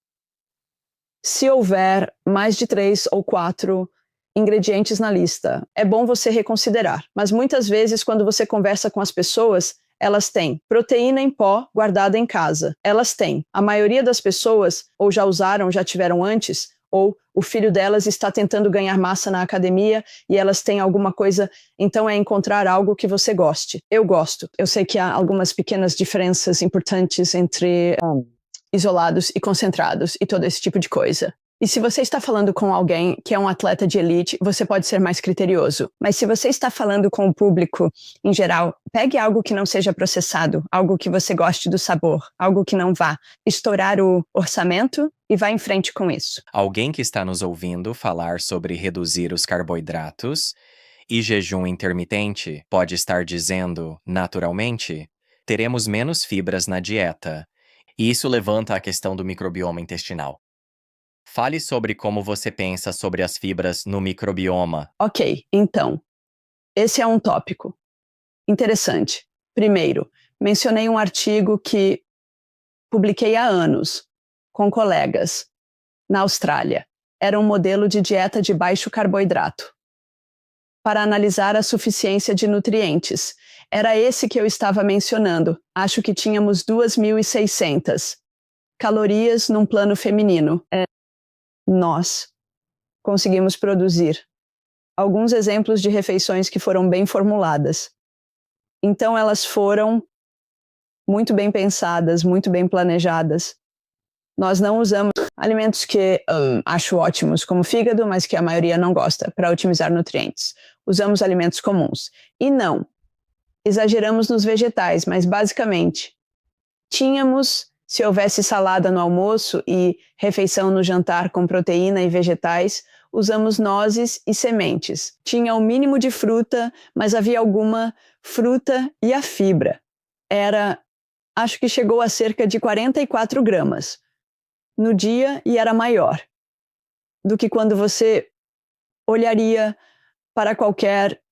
Se houver mais de 3 ou 4 ingredientes na lista. É bom você reconsiderar, mas muitas vezes quando você conversa com as pessoas, elas têm proteína em pó guardada em casa. Elas têm. A maioria das pessoas ou já usaram, já tiveram antes, ou o filho delas está tentando ganhar massa na academia e elas têm alguma coisa, então é encontrar algo que você goste. Eu gosto. Eu sei que há algumas pequenas diferenças importantes entre isolados e concentrados e todo esse tipo de coisa. E se você está falando com alguém que é um atleta de elite, você pode ser mais criterioso. Mas se você está falando com o público em geral, pegue algo que não seja processado, algo que você goste do sabor, algo que não vá estourar o orçamento e vá em frente com isso. Alguém que está nos ouvindo falar sobre reduzir os carboidratos e jejum intermitente pode estar dizendo, naturalmente, teremos menos fibras na dieta. E isso levanta a questão do microbioma intestinal. Fale sobre como você pensa sobre as fibras no microbioma. Ok, então, esse é um tópico interessante. Primeiro, mencionei um artigo que publiquei há anos com colegas na Austrália. Era um modelo de dieta de baixo carboidrato para analisar a suficiência de nutrientes. Era esse que eu estava mencionando. Acho que tínhamos 2.600 calorias num plano feminino. Nós conseguimos produzir alguns exemplos de refeições que foram bem formuladas. Então elas foram muito bem pensadas, muito bem planejadas. Nós não usamos alimentos que acho ótimos, como fígado, mas que a maioria não gosta, para otimizar nutrientes. Usamos alimentos comuns. E não, exageramos nos vegetais, mas basicamente, tínhamos, se houvesse salada no almoço e refeição no jantar com proteína e vegetais, usamos nozes e sementes. Tinha o mínimo de fruta, mas havia alguma fruta e a fibra. Acho que chegou a cerca de 44 gramas no dia e era maior do que quando você olharia para qualquer...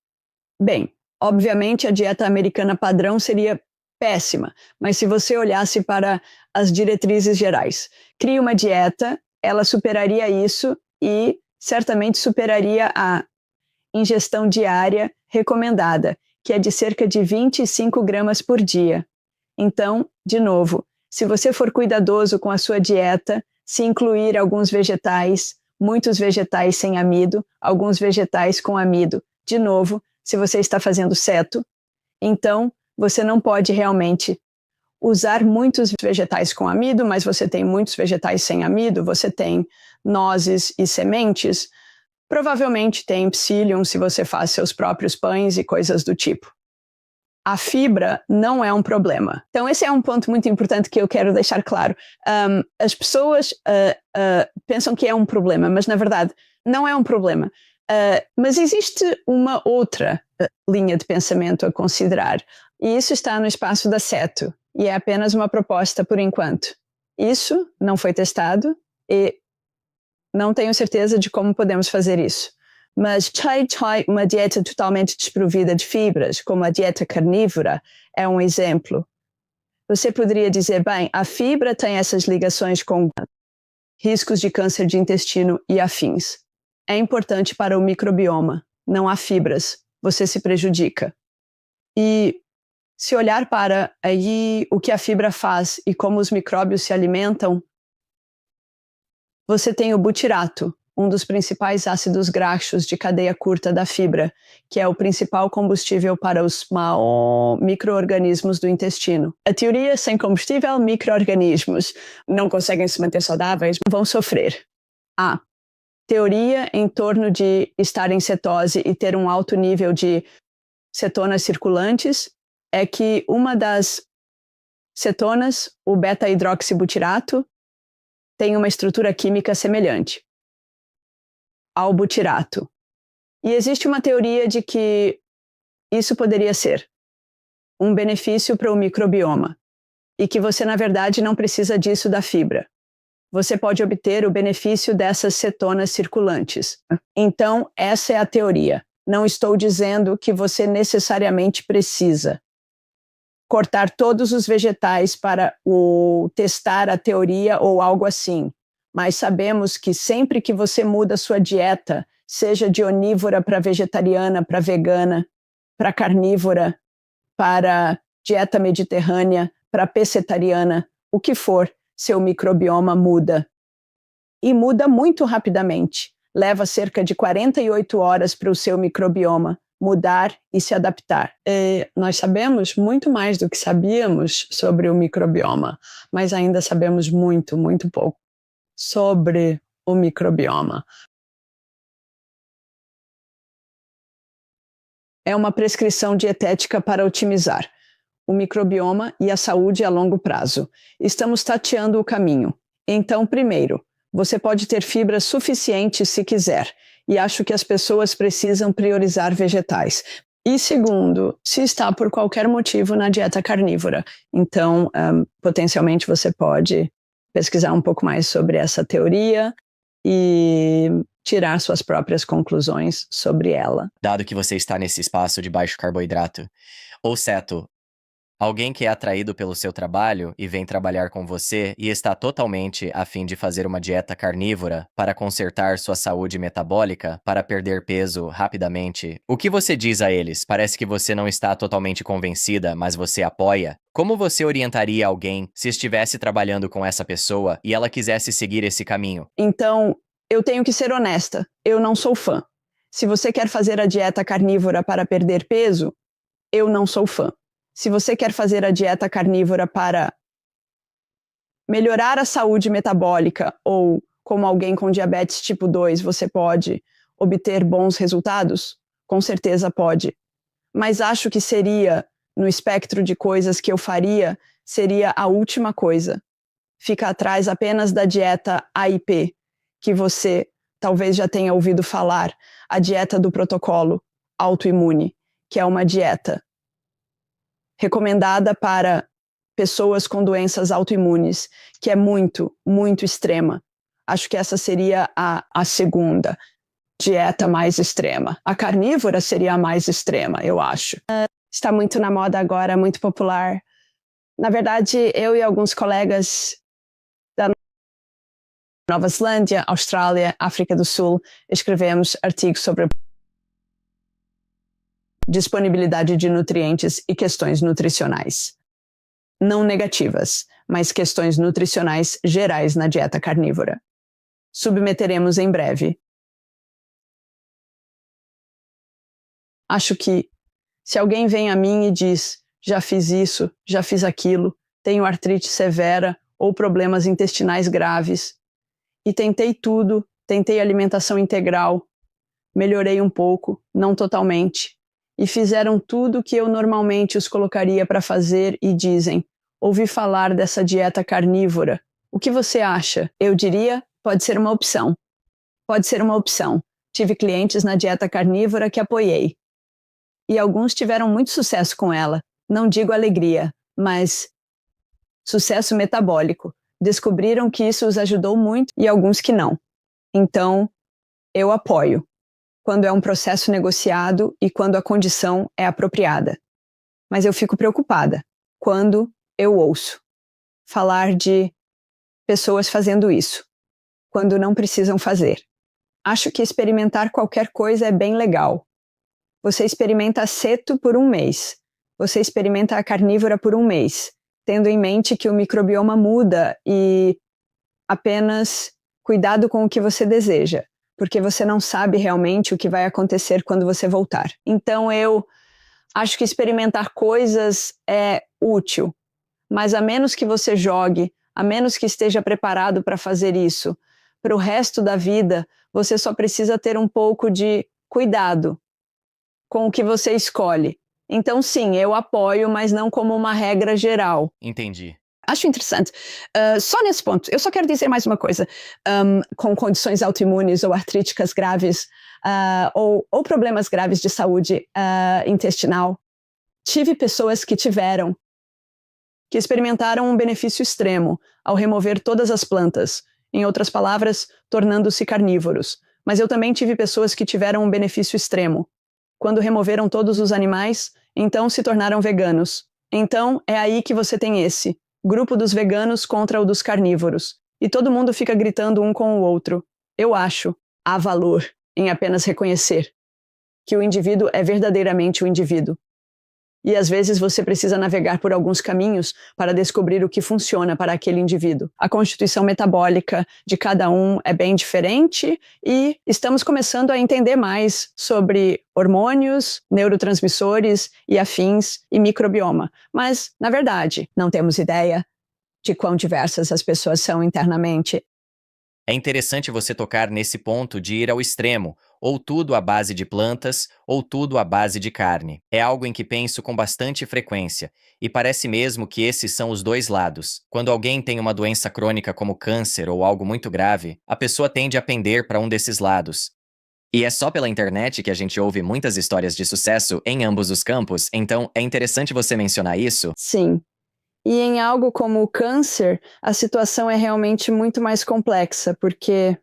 Bem, obviamente a dieta americana padrão seria péssima, mas se você olhasse para as diretrizes gerais, crie uma dieta, ela superaria isso e certamente superaria a ingestão diária recomendada, que é de cerca de 25 gramas por dia. Então, de novo, se você for cuidadoso com a sua dieta, se incluir alguns vegetais, muitos vegetais sem amido, alguns vegetais com amido, de novo, se você está fazendo ceto, então você não pode realmente usar muitos vegetais com amido, mas você tem muitos vegetais sem amido, você tem nozes e sementes, provavelmente tem psyllium se você faz seus próprios pães e coisas do tipo. A fibra não é um problema. Então esse é um ponto muito importante que eu quero deixar claro. As pessoas pensam que é um problema, mas na verdade não é um problema. Mas existe uma outra linha de pensamento a considerar, e isso está no espaço da ceto, e é apenas uma proposta por enquanto. Isso não foi testado, e não tenho certeza de como podemos fazer isso. Mas uma dieta totalmente desprovida de fibras, como a dieta carnívora, é um exemplo. Você poderia dizer, bem, a fibra tem essas ligações com riscos de câncer de intestino e afins. É importante para o microbioma. Não há fibras. Você se prejudica. E se olhar para aí o que a fibra faz e como os micróbios se alimentam, você tem o butirato, um dos principais ácidos graxos de cadeia curta da fibra, que é o principal combustível para os micro-organismos do intestino. A teoria sem combustível, micro-organismos não conseguem se manter saudáveis, vão sofrer. A teoria em torno de estar em cetose e ter um alto nível de cetonas circulantes é que uma das cetonas, o beta-hidroxibutirato, tem uma estrutura química semelhante ao butirato. E existe uma teoria de que isso poderia ser um benefício para o microbioma e que você, na verdade, não precisa disso da fibra. Você pode obter o benefício dessas cetonas circulantes. Então, essa é a teoria. Não estou dizendo que você necessariamente precisa cortar todos os vegetais para testar a teoria ou algo assim. mas sabemos que sempre que você muda sua dieta, seja de onívora para vegetariana, para vegana, para carnívora, para dieta mediterrânea, para pescetariana, o que for, seu microbioma muda. E muda muito rapidamente. Leva cerca de 48 horas para o seu microbioma mudar e se adaptar. Nós sabemos muito mais do que sabíamos sobre o microbioma, mas ainda sabemos muito, muito pouco sobre o microbioma. É uma prescrição dietética para otimizar o microbioma e a saúde a longo prazo. Estamos tateando o caminho. Então, primeiro, você pode ter fibra suficiente se quiser, e acho que as pessoas precisam priorizar vegetais. E segundo, se está por qualquer motivo na dieta carnívora. Então, potencialmente você pode pesquisar um pouco mais sobre essa teoria e tirar suas próprias conclusões sobre ela. Dado que você está nesse espaço de baixo carboidrato, ou ceto, alguém que é atraído pelo seu trabalho e vem trabalhar com você e está totalmente a fim de fazer uma dieta carnívora para consertar sua saúde metabólica, para perder peso rapidamente, o que você diz a eles? Parece que você não está totalmente convencida, mas você apoia. Como você orientaria alguém se estivesse trabalhando com essa pessoa e ela quisesse seguir esse caminho? Então, eu tenho que ser honesta, eu não sou fã. Se você quer fazer a dieta carnívora para perder peso, eu não sou fã. Se você quer fazer a dieta carnívora para melhorar a saúde metabólica ou, como alguém com diabetes tipo 2, você pode obter bons resultados, com certeza pode. Mas acho que seria, no espectro de coisas que eu faria, seria a última coisa. Fica atrás apenas da dieta AIP, que você talvez já tenha ouvido falar, a dieta do protocolo autoimune, que é uma dieta recomendada para pessoas com doenças autoimunes, que é muito, muito extrema. Acho que essa seria a segunda dieta mais extrema. A carnívora seria a mais extrema, eu acho. Está muito na moda agora, muito popular. Na verdade, eu e alguns colegas da Nova Zelândia, Austrália, África do Sul, escrevemos artigos sobre disponibilidade de nutrientes e questões nutricionais. Não negativas, mas questões nutricionais gerais na dieta carnívora. Submeteremos em breve. Acho que, se alguém vem a mim e diz, já fiz isso, já fiz aquilo, tenho artrite severa ou problemas intestinais graves, e tentei tudo, tentei alimentação integral, melhorei um pouco, não totalmente, e fizeram tudo o que eu normalmente os colocaria para fazer e dizem, ouvi falar dessa dieta carnívora, o que você acha? Eu diria, pode ser uma opção. Pode ser uma opção. Tive clientes na dieta carnívora que apoiei. E alguns tiveram muito sucesso com ela. Não digo alegria, mas sucesso metabólico. Descobriram que isso os ajudou muito e alguns que não. Então, eu apoio. Quando é um processo negociado e quando a condição é apropriada. Mas eu fico preocupada quando eu ouço falar de pessoas fazendo isso, quando não precisam fazer. Acho que experimentar qualquer coisa é bem legal. Você experimenta a ceto por um mês. Você experimenta a carnívora por um mês, tendo em mente que o microbioma muda e apenas cuidado com o que você deseja, porque você não sabe realmente o que vai acontecer quando você voltar. Então eu acho que experimentar coisas é útil, mas a menos que você jogue, a menos que esteja preparado para fazer isso, para o resto da vida, você só precisa ter um pouco de cuidado com o que você escolhe. Então sim, eu apoio, mas não como uma regra geral. Entendi. Acho interessante. Só nesse ponto, eu só quero dizer mais uma coisa. Com condições autoimunes ou artríticas graves, ou problemas graves de saúde intestinal, tive pessoas que experimentaram um benefício extremo ao remover todas as plantas, em outras palavras, tornando-se carnívoros. Mas eu também tive pessoas que tiveram um benefício extremo. Quando removeram todos os animais, então se tornaram veganos. Então, é aí que você tem esse grupo dos veganos contra o dos carnívoros. e todo mundo fica gritando um com o outro. Eu acho há valor em apenas reconhecer que o indivíduo é verdadeiramente o indivíduo. E às vezes você precisa navegar por alguns caminhos para descobrir o que funciona para aquele indivíduo. A constituição metabólica de cada um é bem diferente e estamos começando a entender mais sobre hormônios, neurotransmissores e afins e microbioma. Mas, na verdade, não temos ideia de quão diversas as pessoas são internamente. É interessante você tocar nesse ponto de ir ao extremo, ou tudo à base de plantas, ou tudo à base de carne. É algo em que penso com bastante frequência, e parece mesmo que esses são os dois lados. Quando alguém tem uma doença crônica como câncer ou algo muito grave, a pessoa tende a pender para um desses lados. E é só pela internet que a gente ouve muitas histórias de sucesso em ambos os campos, então é interessante você mencionar isso. Sim. E em algo como o câncer, a situação é realmente muito mais complexa, porque,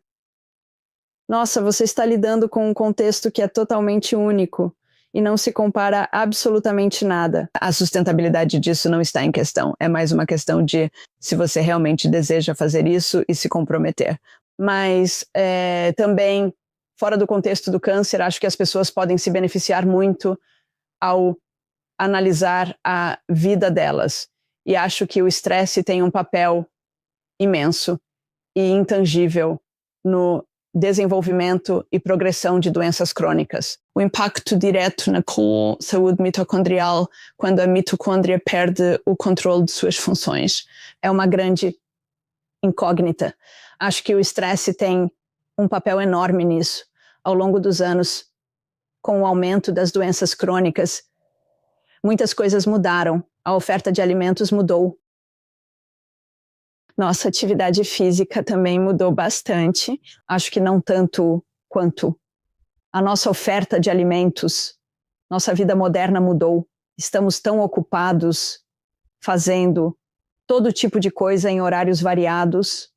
nossa, você está lidando com um contexto que é totalmente único e não se compara a absolutamente nada. A sustentabilidade disso não está em questão. É mais uma questão de se você realmente deseja fazer isso e se comprometer. Mas também, fora do contexto do câncer, acho que as pessoas podem se beneficiar muito ao analisar a vida delas. E acho que o estresse tem um papel imenso e intangível no desenvolvimento e progressão de doenças crônicas. O impacto direto na saúde mitocondrial quando a mitocôndria perde o controle de suas funções é uma grande incógnita. Acho que o estresse tem um papel enorme nisso. Ao longo dos anos, com o aumento das doenças crônicas, muitas coisas mudaram. A oferta de alimentos mudou. Nossa atividade física também mudou bastante. Acho que não tanto quanto a nossa oferta de alimentos. Nossa vida moderna mudou. Estamos tão ocupados fazendo todo tipo de coisa em horários variados,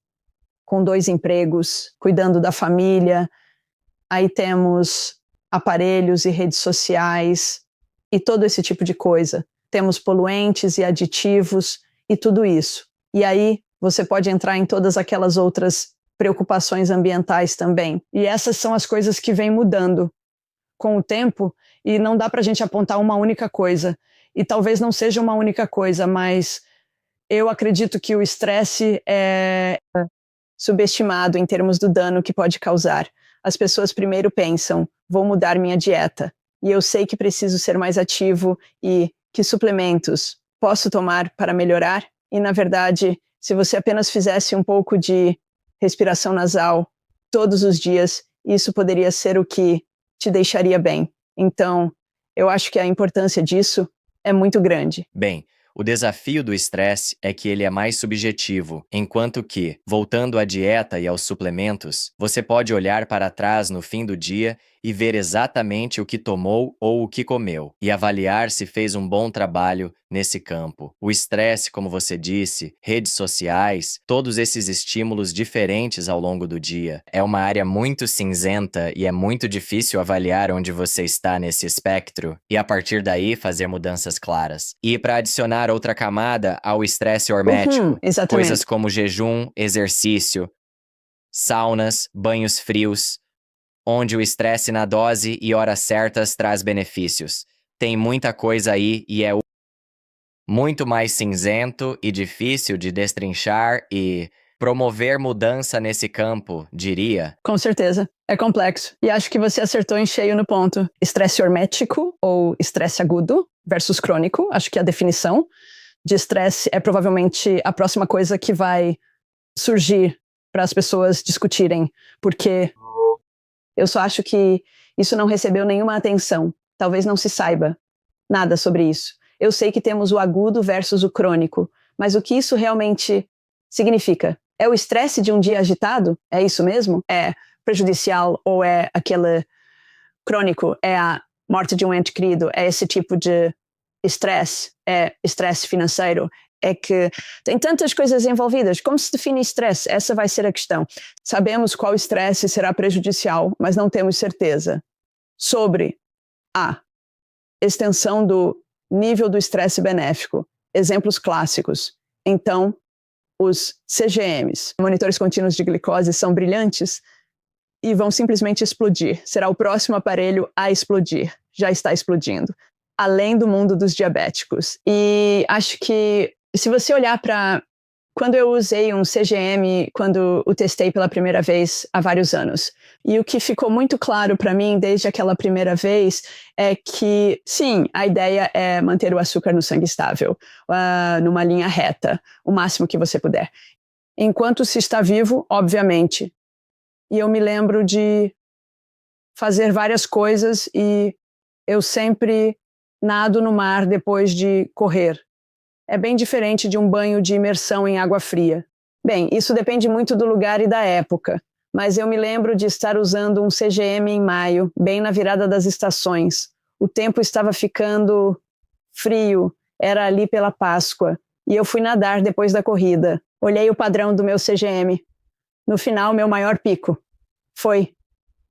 com 2 empregos, cuidando da família. Aí temos aparelhos e redes sociais e todo esse tipo de coisa. Temos poluentes e aditivos e tudo isso. E aí você pode entrar em todas aquelas outras preocupações ambientais também. E essas são as coisas que vêm mudando com o tempo e não dá para a gente apontar uma única coisa. E talvez não seja uma única coisa, mas eu acredito que o estresse é subestimado em termos do dano que pode causar. As pessoas primeiro pensam, vou mudar minha dieta. E eu sei que preciso ser mais ativo e que suplementos posso tomar para melhorar? E, na verdade, se você apenas fizesse um pouco de respiração nasal todos os dias, isso poderia ser o que te deixaria bem. Então, eu acho que a importância disso é muito grande. Bem, o desafio do estresse é que ele é mais subjetivo, enquanto que, voltando à dieta e aos suplementos, você pode olhar para trás no fim do dia e ver exatamente o que tomou ou o que comeu, e avaliar se fez um bom trabalho nesse campo. O estresse, como você disse, redes sociais, todos esses estímulos diferentes ao longo do dia, é uma área muito cinzenta e é muito difícil avaliar onde você está nesse espectro e a partir daí fazer mudanças claras. E para adicionar outra camada ao estresse hormético, Exatamente. coisas como jejum, exercício, saunas, banhos frios, onde o estresse na dose e horas certas traz benefícios. Tem muita coisa aí e é muito mais cinzento e difícil de destrinchar e promover mudança nesse campo, diria. Com certeza. É complexo. E acho que você acertou em cheio no ponto. Estresse hormético ou estresse agudo versus crônico. Acho que a definição de estresse é provavelmente a próxima coisa que vai surgir para as pessoas discutirem. Porque eu só acho que isso não recebeu nenhuma atenção. Talvez não se saiba nada sobre isso. Eu sei que temos o agudo versus o crônico, mas o que isso realmente significa? É o estresse de um dia agitado? É isso mesmo? É prejudicial ou é aquele crônico? É a morte de um ente querido? É esse tipo de estresse? É estresse financeiro? É que tem tantas coisas envolvidas. Como se define estresse? Essa vai ser a questão. Sabemos qual estresse será prejudicial, mas não temos certeza sobre a extensão do nível do estresse benéfico. Exemplos clássicos. Então, Os CGMs, monitores contínuos de glicose, são brilhantes e vão simplesmente explodir. Será o próximo aparelho a explodir. Já está explodindo. Além do mundo dos diabéticos. E acho que, se você olhar para... Quando eu usei um CGM, quando o testei pela primeira vez há vários anos, e o que ficou muito claro para mim desde aquela primeira vez é que, sim, a ideia é manter o açúcar no sangue estável, numa linha reta, o máximo que você puder. Enquanto se está vivo, obviamente. E eu me lembro de fazer várias coisas e eu sempre nado no mar depois de correr. É bem diferente de um banho de imersão em água fria. Bem, isso depende muito do lugar e da época, mas eu me lembro de estar usando um CGM em maio, bem na virada das estações. O tempo estava ficando frio, era ali pela Páscoa, e eu fui nadar depois da corrida. Olhei o padrão do meu CGM. No final, meu maior pico foi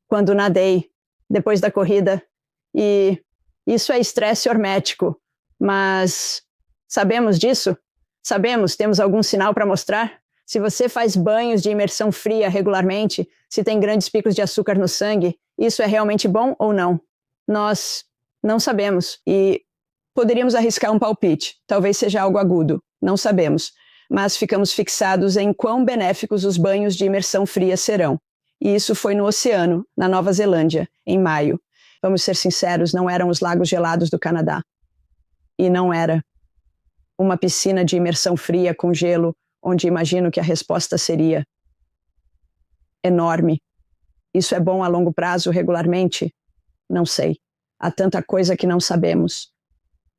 quando nadei depois da corrida, e isso é estresse hormético, mas... Sabemos disso? Sabemos, temos algum sinal para mostrar? Se você faz banhos de imersão fria regularmente, se tem grandes picos de açúcar no sangue, isso é realmente bom ou não? Nós não sabemos e poderíamos arriscar um palpite. Talvez seja algo agudo, não sabemos. Mas ficamos fixados em quão benéficos os banhos de imersão fria serão. E isso foi no oceano, na Nova Zelândia, em maio. Vamos ser sinceros, não eram os lagos gelados do Canadá. E não era uma piscina de imersão fria com gelo, onde imagino que a resposta seria enorme. Isso é bom a longo prazo, regularmente? Não sei. Há tanta coisa que não sabemos.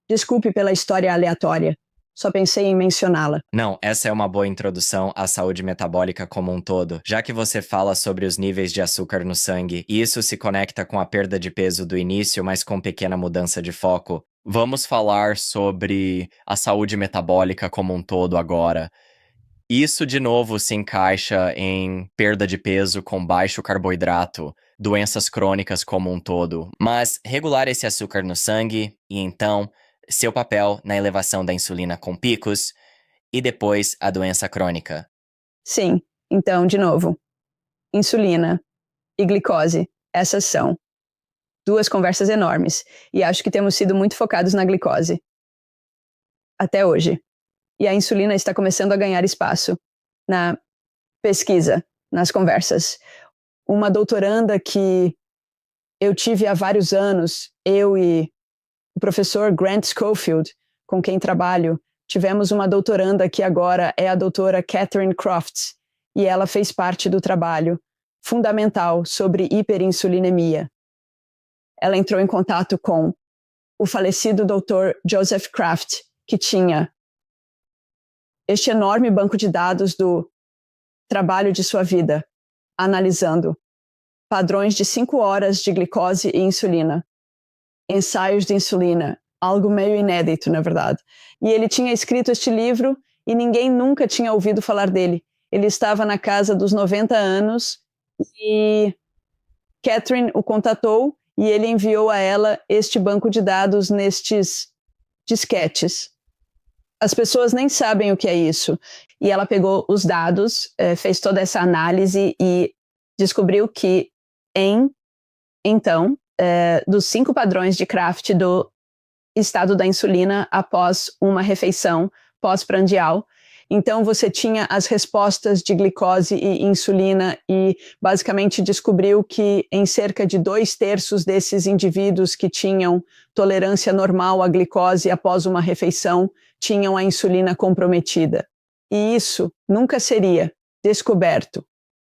Desculpe pela história aleatória. Só pensei em mencioná-la. Não, essa é uma boa introdução à saúde metabólica como um todo, já que você fala sobre os níveis de açúcar no sangue, e isso se conecta com a perda de peso do início, mas com pequena mudança de foco. Vamos falar sobre a saúde metabólica como um todo agora. Isso, de novo, se encaixa em perda de peso com baixo carboidrato, doenças crônicas como um todo, mas regular esse açúcar no sangue e, então, seu papel na elevação da insulina com picos e depois a doença crônica. Sim, então, de novo, insulina e glicose, essas são duas conversas enormes, e acho que temos sido muito focados na glicose. Até hoje. E a insulina está começando a ganhar espaço na pesquisa, nas conversas. Uma doutoranda que eu tive há vários anos, eu e o professor Grant Schofield, com quem trabalho, tivemos uma doutoranda que agora é a doutora Catherine Crofts, e ela fez parte do trabalho fundamental sobre hiperinsulinemia. Ela entrou em contato com o falecido Dr. Joseph Kraft, que tinha este enorme banco de dados do trabalho de sua vida, analisando padrões de 5 horas de glicose e insulina, ensaios de insulina, algo meio inédito, na verdade. E ele tinha escrito este livro e ninguém nunca tinha ouvido falar dele. Ele estava na casa dos 90 anos e Catherine o contatou e ele enviou a ela este banco de dados nestes disquetes. As pessoas nem sabem o que é isso. E ela pegou os dados, fez toda essa análise e descobriu que, então, dos 5 padrões de Kraft do estado da insulina após uma refeição pós-prandial, então você tinha as respostas de glicose e insulina e basicamente descobriu que em cerca de 2/3 desses indivíduos que tinham tolerância normal à glicose após uma refeição tinham a insulina comprometida. E isso nunca seria descoberto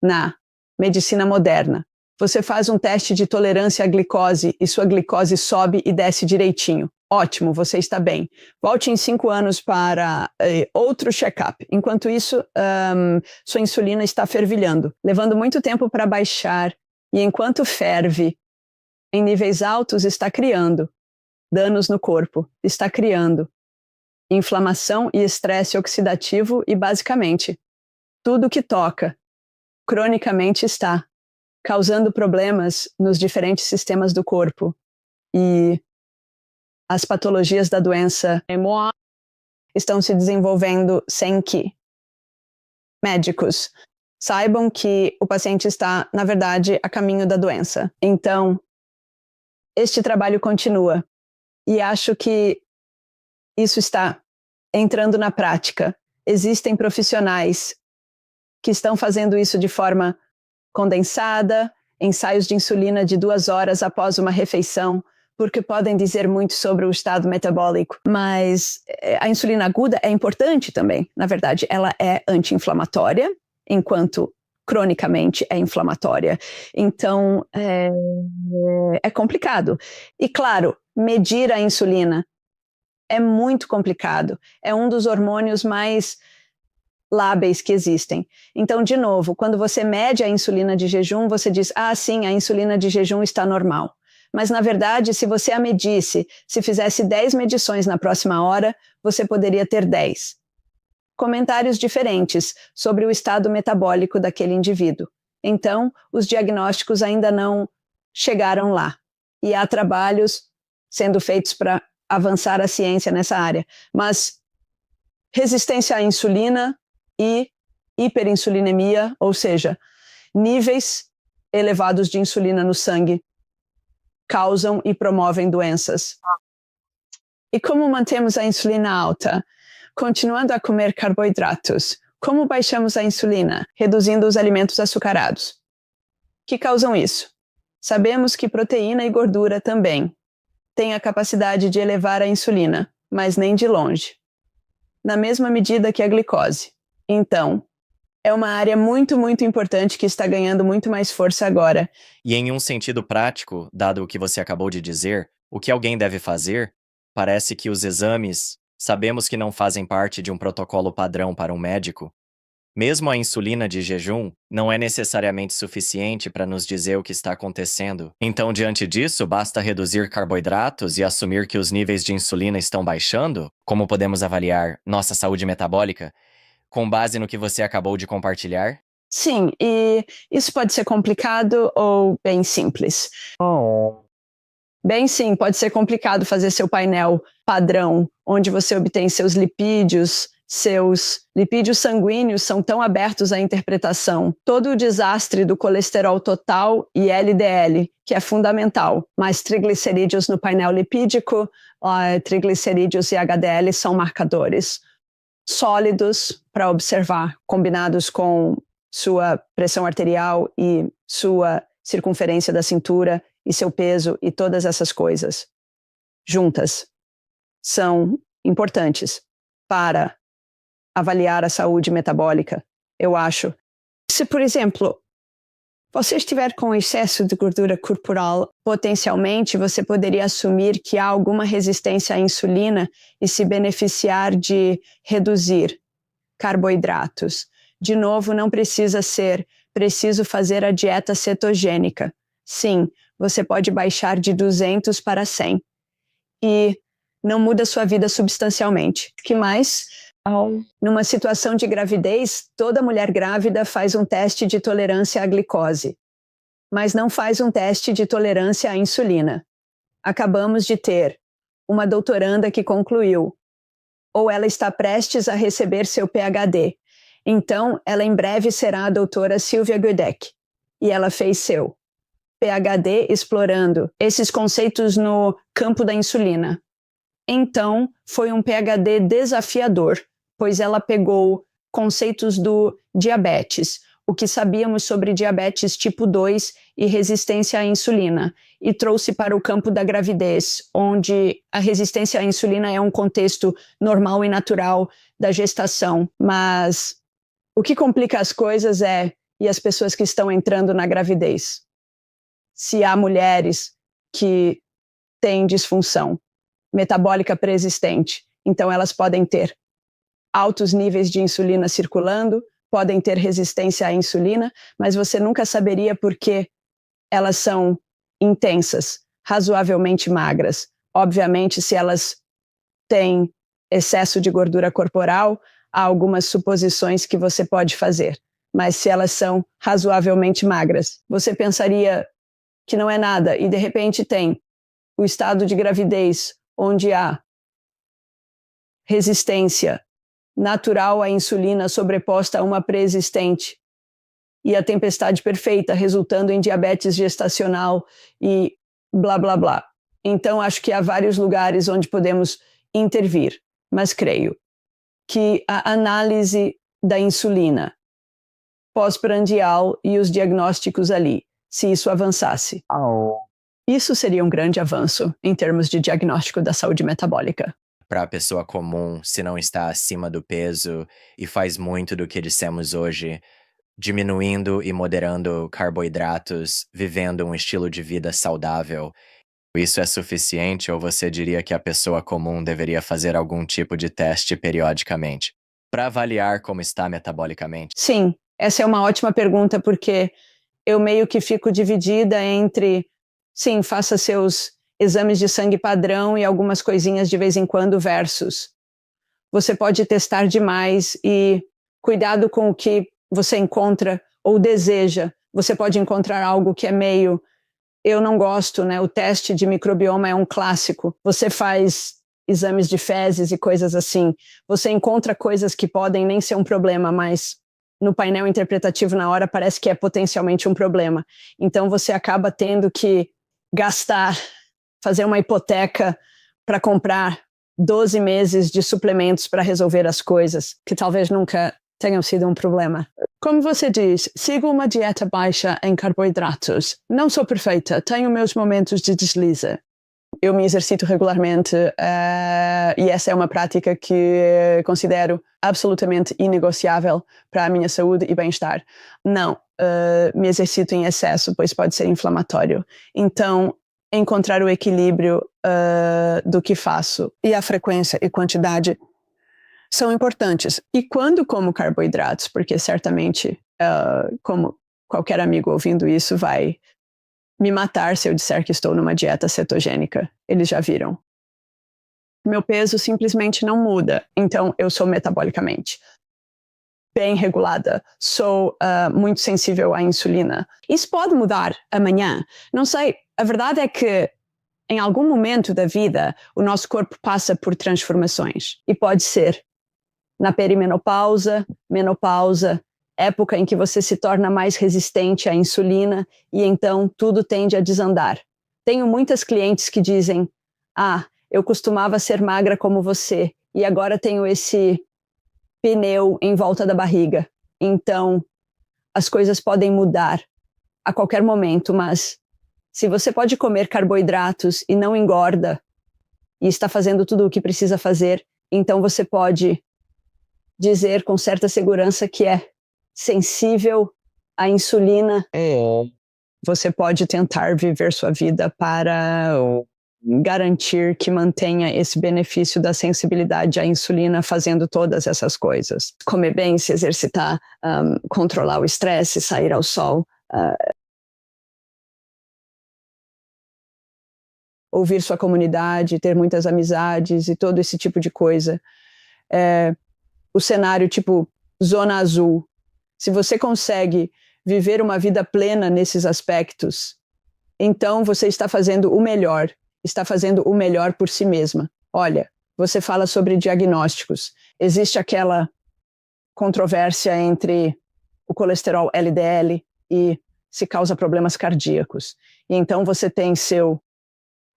na medicina moderna. Você faz um teste de tolerância à glicose e sua glicose sobe e desce direitinho. Ótimo, você está bem. Volte em 5 anos para outro check-up. Enquanto isso, sua insulina está fervilhando, levando muito tempo para baixar. E enquanto ferve, em níveis altos, está criando danos no corpo, está criando inflamação e estresse oxidativo e, basicamente, tudo que toca, cronicamente está causando problemas nos diferentes sistemas do corpo. E as patologias da doença estão se desenvolvendo sem que médicos, saibam que o paciente está, na verdade, a caminho da doença. Então, este trabalho continua. E acho que isso está entrando na prática. Existem profissionais que estão fazendo isso de forma condensada, ensaios de insulina de 2 horas após uma refeição, porque podem dizer muito sobre o estado metabólico. Mas a insulina aguda é importante também. Na verdade, ela é anti-inflamatória, enquanto cronicamente é inflamatória. Então, é complicado. E, claro, medir a insulina é muito complicado. É um dos hormônios mais lábeis que existem. Então, de novo, quando você mede a insulina de jejum, você diz, sim, a insulina de jejum está normal. Mas, na verdade, se você a medisse, se fizesse 10 medições na próxima hora, você poderia ter 10 comentários diferentes sobre o estado metabólico daquele indivíduo. Então, os diagnósticos ainda não chegaram lá. E há trabalhos sendo feitos para avançar a ciência nessa área. Mas resistência à insulina e hiperinsulinemia, ou seja, níveis elevados de insulina no sangue, causam e promovem doenças. E como mantemos a insulina alta? Continuando a comer carboidratos. Como baixamos a insulina? Reduzindo os alimentos açucarados. Que causam isso? Sabemos que proteína e gordura também têm a capacidade de elevar a insulina, mas nem de longe. Na mesma medida que a glicose. Então, é uma área muito, muito importante que está ganhando muito mais força agora. E em um sentido prático, dado o que você acabou de dizer, o que alguém deve fazer? Parece que os exames, sabemos que não fazem parte de um protocolo padrão para um médico. Mesmo a insulina de jejum não é necessariamente suficiente para nos dizer o que está acontecendo. Então, diante disso, basta reduzir carboidratos e assumir que os níveis de insulina estão baixando? Como podemos avaliar nossa saúde metabólica? Com base no que você acabou de compartilhar? Sim, e isso pode ser complicado ou bem simples. Bem, sim, pode ser complicado fazer seu painel padrão, onde você obtém seus lipídios sanguíneos são tão abertos à interpretação. Todo o desastre do colesterol total e LDL, que é fundamental, mas triglicerídeos no painel lipídico, triglicerídeos e HDL são marcadores sólidos para observar, combinados com sua pressão arterial e sua circunferência da cintura e seu peso e todas essas coisas juntas são importantes para avaliar a saúde metabólica, eu acho. Se, por exemplo, você estiver com excesso de gordura corporal, potencialmente você poderia assumir que há alguma resistência à insulina e se beneficiar de reduzir carboidratos. De novo, não precisa ser preciso fazer a dieta cetogênica. Sim, você pode baixar de 200 para 100 e não muda sua vida substancialmente. O que mais? Numa situação de gravidez, toda mulher grávida faz um teste de tolerância à glicose, mas não faz um teste de tolerância à insulina. Acabamos de ter uma doutoranda que concluiu, ou ela está prestes a receber seu PhD. Então, ela em breve será a doutora Sylvia Gudek, e ela fez seu PhD explorando esses conceitos no campo da insulina. Então, foi um PhD desafiador, pois ela pegou conceitos do diabetes, o que sabíamos sobre diabetes tipo 2 e resistência à insulina, e trouxe para o campo da gravidez, onde a resistência à insulina é um contexto normal e natural da gestação. Mas o que complica as coisas e as pessoas que estão entrando na gravidez. Se há mulheres que têm disfunção metabólica pré-existente, então elas podem ter altos níveis de insulina circulando, podem ter resistência à insulina, mas você nunca saberia por que elas são intensas, razoavelmente magras. Obviamente, se elas têm excesso de gordura corporal, há algumas suposições que você pode fazer. Mas se elas são razoavelmente magras, você pensaria que não é nada e de repente tem o estado de gravidez onde há resistência natural a insulina sobreposta a uma pré-existente, e a tempestade perfeita, resultando em diabetes gestacional e blá, blá, blá. Então, acho que há vários lugares onde podemos intervir, mas creio que a análise da insulina pós-prandial e os diagnósticos ali, se isso avançasse, isso seria um grande avanço em termos de diagnóstico da saúde metabólica. Para a pessoa comum, se não está acima do peso e faz muito do que dissemos hoje, diminuindo e moderando carboidratos, vivendo um estilo de vida saudável, isso é suficiente ou você diria que a pessoa comum deveria fazer algum tipo de teste periodicamente para avaliar como está metabolicamente? Sim, essa é uma ótima pergunta, porque eu meio que fico dividida entre, sim, faça seus exames de sangue padrão e algumas coisinhas de vez em quando, versus você pode testar demais e cuidado com o que você encontra ou deseja. Você pode encontrar algo que é meio, eu não gosto, né? O teste de microbioma é um clássico. Você faz exames de fezes e coisas assim. Você encontra coisas que podem nem ser um problema, mas no painel interpretativo na hora parece que é potencialmente um problema. Então você acaba tendo que gastar, fazer uma hipoteca para comprar 12 meses de suplementos para resolver as coisas, que talvez nunca tenham sido um problema. Como você diz, sigo uma dieta baixa em carboidratos. Não sou perfeita, tenho meus momentos de deslize. Eu me exercito regularmente e essa é uma prática que considero absolutamente inegociável para a minha saúde e bem-estar. Não me exercito em excesso, pois pode ser inflamatório. Então, encontrar o equilíbrio do que faço e a frequência e quantidade são importantes. E quando como carboidratos, porque certamente, como qualquer amigo ouvindo isso, vai me matar se eu disser que estou numa dieta cetogênica. Eles já viram. Meu peso simplesmente não muda, então eu sou metabolicamente bem regulada, sou muito sensível à insulina. Isso pode mudar amanhã, não sei. A verdade é que em algum momento da vida o nosso corpo passa por transformações e pode ser na perimenopausa, menopausa, época em que você se torna mais resistente à insulina e então tudo tende a desandar. Tenho muitas clientes que dizem, eu costumava ser magra como você e agora tenho esse pneu em volta da barriga. Então, as coisas podem mudar a qualquer momento, mas se você pode comer carboidratos e não engorda e está fazendo tudo o que precisa fazer, então você pode dizer com certa segurança que é sensível à insulina. Você pode tentar viver sua vida para garantir que mantenha esse benefício da sensibilidade à insulina fazendo todas essas coisas. Comer bem, se exercitar, controlar o estresse, sair ao sol, ouvir sua comunidade, ter muitas amizades e todo esse tipo de coisa. O cenário tipo zona azul. Se você consegue viver uma vida plena nesses aspectos, então você está fazendo o melhor por si mesma. Olha, você fala sobre diagnósticos. Existe aquela controvérsia entre o colesterol LDL e se causa problemas cardíacos. E então você tem seu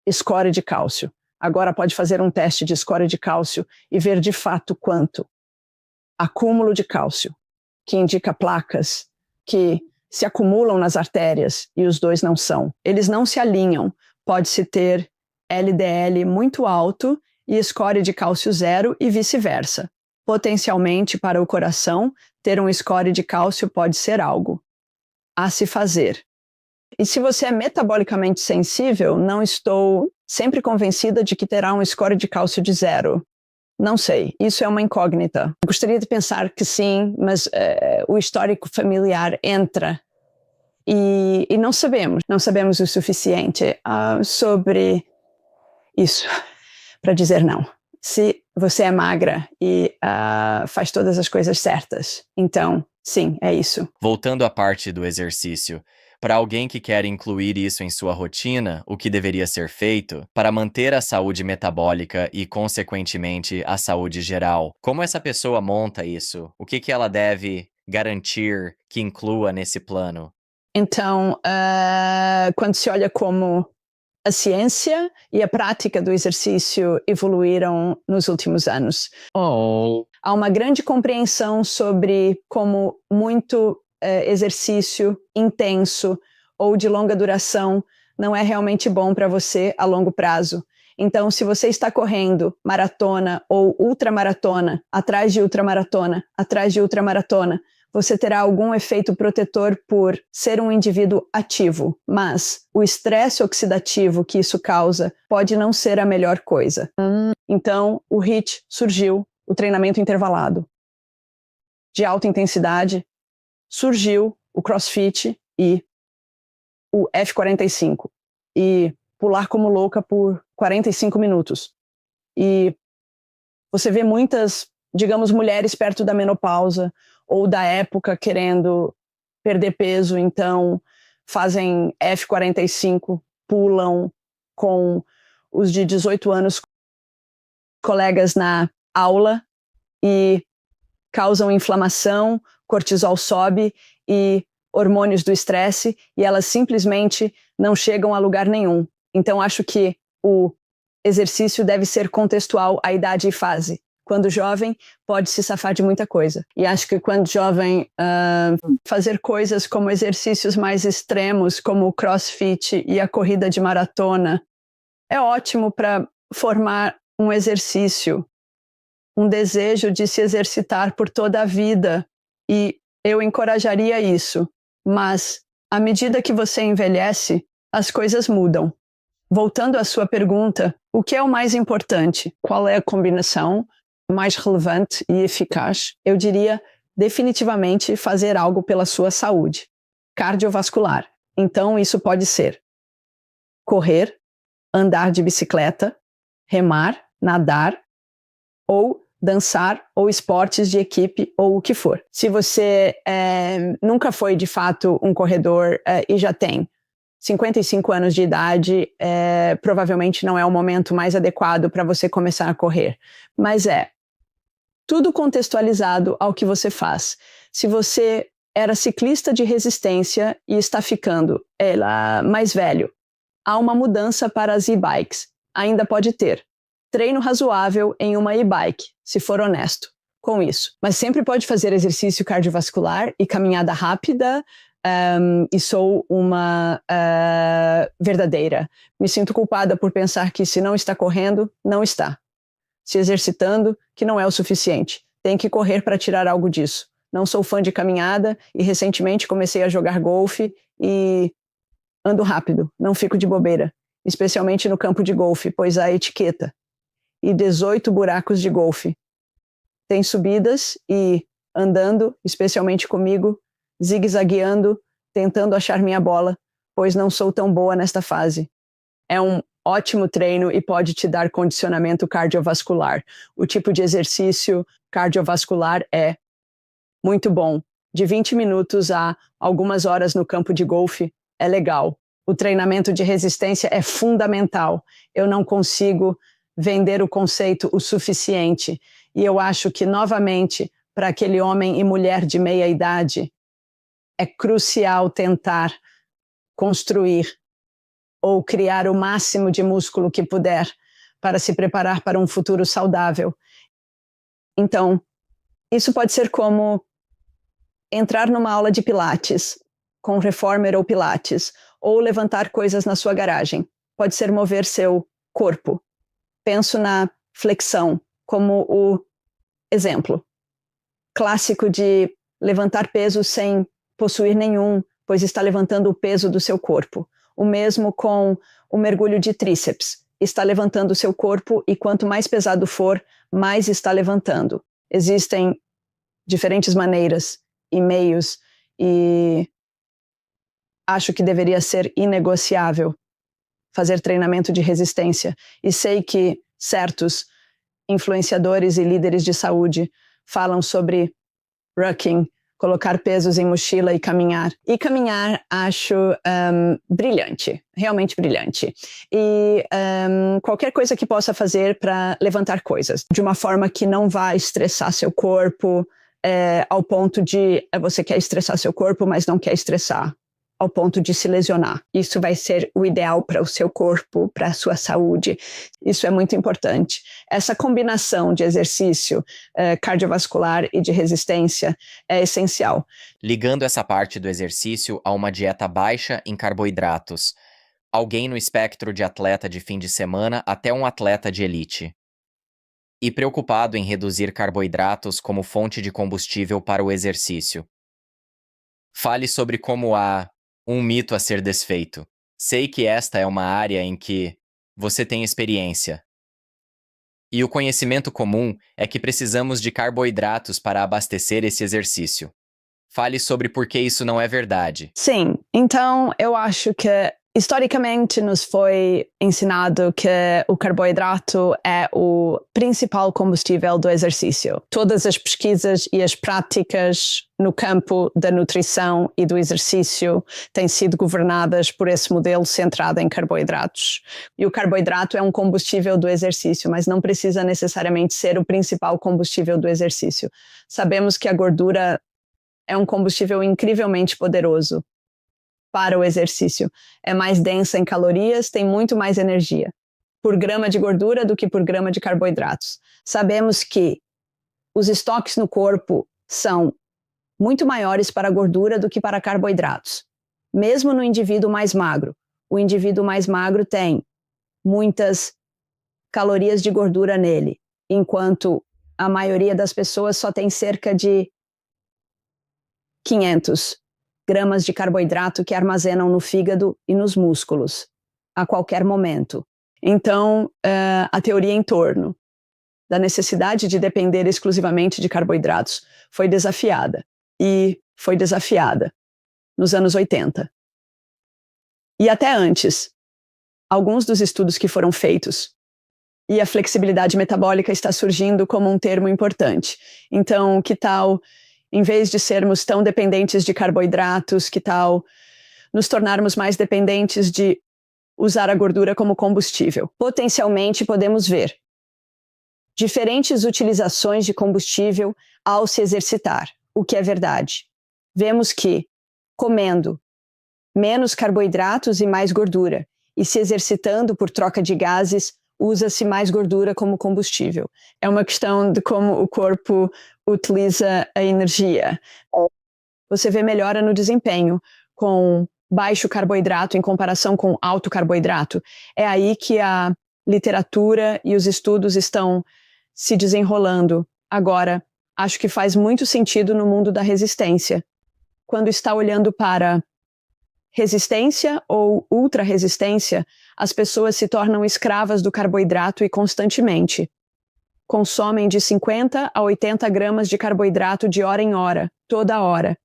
score de cálcio. Agora pode fazer um teste de score de cálcio e ver de fato quanto. Acúmulo de cálcio, que indica placas que se acumulam nas artérias e os dois não são. Eles não se alinham. Pode-se ter LDL muito alto e score de cálcio zero e vice-versa. Potencialmente, para o coração, ter um score de cálcio pode ser algo a se fazer. E se você é metabolicamente sensível, não estou sempre convencida de que terá um score de cálcio de zero. Não sei, isso é uma incógnita. Gostaria de pensar que sim, mas o histórico familiar entra e não sabemos o suficiente sobre isso para dizer não. Se você é magra e faz todas as coisas certas, então sim, é isso. Voltando à parte do exercício, Para alguém que quer incluir isso em sua rotina, o que deveria ser feito para manter a saúde metabólica e, consequentemente, a saúde geral? Como essa pessoa monta isso? O que ela deve garantir que inclua nesse plano? Então, quando se olha como a ciência e a prática do exercício evoluíram nos últimos anos. Há uma grande compreensão sobre como muito exercício intenso ou de longa duração não é realmente bom para você a longo prazo. Então, se você está correndo maratona ou ultramaratona, atrás de ultramaratona, você terá algum efeito protetor por ser um indivíduo ativo, mas o estresse oxidativo que isso causa pode não ser a melhor coisa. Então, o HIIT surgiu, o treinamento intervalado de alta intensidade, surgiu o CrossFit e o F45, e pular como louca por 45 minutos. E você vê muitas, digamos, mulheres perto da menopausa ou da época querendo perder peso, então fazem F45, pulam com os de 18 anos colegas na aula e causam inflamação, cortisol sobe e hormônios do estresse, e elas simplesmente não chegam a lugar nenhum. Então acho que o exercício deve ser contextual à idade e fase. Quando jovem, pode se safar de muita coisa. E acho que quando jovem, fazer coisas como exercícios mais extremos, como o CrossFit e a corrida de maratona, é ótimo para formar um exercício, um desejo de se exercitar por toda a vida. E eu encorajaria isso. Mas, à medida que você envelhece, as coisas mudam. Voltando à sua pergunta, o que é o mais importante? Qual é a combinação mais relevante e eficaz? Eu diria definitivamente fazer algo pela sua saúde cardiovascular. Então isso pode ser correr, andar de bicicleta, remar, nadar ou dançar ou esportes de equipe ou o que for. Se você nunca foi de fato um corredor e já tem 55 anos de idade, provavelmente não é o momento mais adequado para você começar a correr. Mas tudo contextualizado ao que você faz. Se você era ciclista de resistência e está ficando mais velho, há uma mudança para as e-bikes. Ainda pode ter treino razoável em uma e-bike, se for honesto com isso. Mas sempre pode fazer exercício cardiovascular e caminhada rápida. E sou uma verdadeira. Me sinto culpada por pensar que se não está correndo, não está. Se exercitando, que não é o suficiente. Tem que correr para tirar algo disso. Não sou fã de caminhada e recentemente comecei a jogar golfe e ando rápido, não fico de bobeira, especialmente no campo de golfe, pois há etiqueta. E 18 buracos de golfe. Tem subidas e andando, especialmente comigo, zigue-zagueando, tentando achar minha bola, pois não sou tão boa nesta fase. É um ótimo treino e pode te dar condicionamento cardiovascular. O tipo de exercício cardiovascular é muito bom. De 20 minutos a algumas horas no campo de golfe é legal. O treinamento de resistência é fundamental. Eu não consigo vender o conceito o suficiente. E eu acho que, novamente, para aquele homem e mulher de meia idade, é crucial tentar construir ou criar o máximo de músculo que puder para se preparar para um futuro saudável. Então, isso pode ser como entrar numa aula de pilates, com reformer ou pilates, ou levantar coisas na sua garagem. Pode ser mover seu corpo. Penso na flexão como o exemplo clássico de levantar peso sem possuir nenhum, pois está levantando o peso do seu corpo. O mesmo com o mergulho de tríceps. Está levantando o seu corpo e quanto mais pesado for, mais está levantando. Existem diferentes maneiras e meios e acho que deveria ser inegociável fazer treinamento de resistência. E sei que certos influenciadores e líderes de saúde falam sobre rucking, colocar pesos em mochila e caminhar. E caminhar acho brilhante, realmente brilhante. E qualquer coisa que possa fazer para levantar coisas, de uma forma que não vai estressar seu corpo, ao ponto de você quer estressar seu corpo, mas não quer estressar ao ponto de se lesionar. Isso vai ser o ideal para o seu corpo, para a sua saúde. Isso é muito importante. Essa combinação de exercício cardiovascular e de resistência é essencial. Ligando essa parte do exercício a uma dieta baixa em carboidratos, alguém no espectro de atleta de fim de semana até um atleta de elite. E preocupado em reduzir carboidratos como fonte de combustível para o exercício. Fale sobre como há um mito a ser desfeito. Sei que esta é uma área em que você tem experiência. E o conhecimento comum é que precisamos de carboidratos para abastecer esse exercício. Fale sobre por que isso não é verdade. Sim, então eu acho que historicamente nos foi ensinado que o carboidrato é o principal combustível do exercício. Todas as pesquisas e as práticas no campo da nutrição e do exercício têm sido governadas por esse modelo centrado em carboidratos. E o carboidrato é um combustível do exercício, mas não precisa necessariamente ser o principal combustível do exercício. Sabemos que a gordura é um combustível incrivelmente poderoso para o exercício. É mais densa em calorias, tem muito mais energia por grama de gordura do que por grama de carboidratos. Sabemos que os estoques no corpo são muito maiores para a gordura do que para carboidratos. Mesmo no indivíduo mais magro. O indivíduo mais magro tem muitas calorias de gordura nele, enquanto a maioria das pessoas só tem cerca de 500 gramas de carboidrato que armazenam no fígado e nos músculos, a qualquer momento. Então, a teoria em torno da necessidade de depender exclusivamente de carboidratos foi desafiada, e foi desafiada nos anos 80. E até antes, alguns dos estudos que foram feitos, e a flexibilidade metabólica está surgindo como um termo importante. Então, que tal, em vez de sermos tão dependentes de carboidratos, que tal nos tornarmos mais dependentes de usar a gordura como combustível? Potencialmente podemos ver diferentes utilizações de combustível ao se exercitar, o que é verdade. Vemos que, comendo menos carboidratos e mais gordura, e se exercitando por troca de gases, usa-se mais gordura como combustível. É uma questão de como o corpo utiliza a energia. Você vê melhora no desempenho com baixo carboidrato em comparação com alto carboidrato. É aí que a literatura e os estudos estão se desenrolando. Agora, acho que faz muito sentido no mundo da resistência. Quando está olhando para resistência ou ultra-resistência, as pessoas se tornam escravas do carboidrato e constantemente consomem de 50 a 80 gramas de carboidrato de hora em hora, toda hora.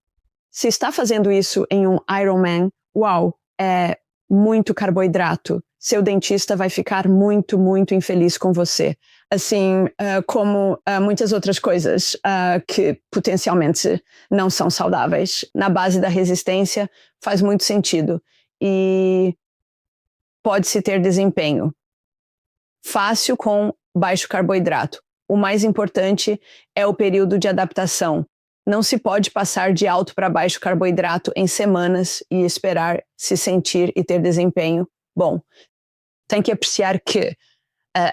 Se está fazendo isso em um Ironman, uau, é muito carboidrato. Seu dentista vai ficar muito, muito infeliz com você. Assim, como muitas outras coisas que potencialmente não são saudáveis. Na base da resistência, faz muito sentido. E pode-se ter desempenho fácil com baixo carboidrato. O mais importante é o período de adaptação. Não se pode passar de alto para baixo carboidrato em semanas e esperar se sentir e ter desempenho bom. Tem que apreciar que a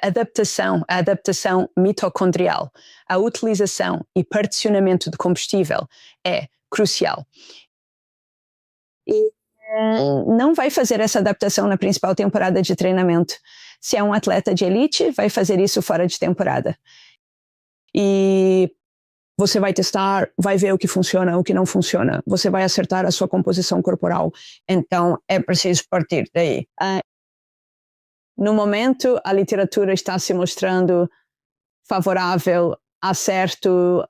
adaptação mitocondrial, a utilização e particionamento de combustível é crucial. E não vai fazer essa adaptação na principal temporada de treinamento. Se é um atleta de elite, vai fazer isso fora de temporada. E você vai testar, vai ver o que funciona, o que não funciona. Você vai acertar a sua composição corporal. Então, é preciso partir daí. No momento, a literatura está se mostrando favorável a certo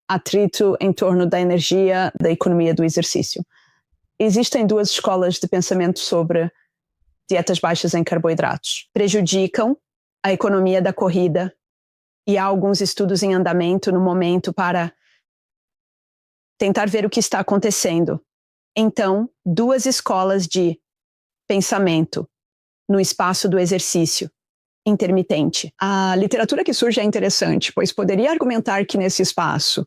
atrito em torno da energia, da economia do exercício. Existem duas escolas de pensamento sobre dietas baixas em carboidratos. Prejudicam a economia da corrida e há alguns estudos em andamento no momento para tentar ver o que está acontecendo. Então, 2 escolas de pensamento no espaço do exercício intermitente. A literatura que surge é interessante, pois poderia argumentar que nesse espaço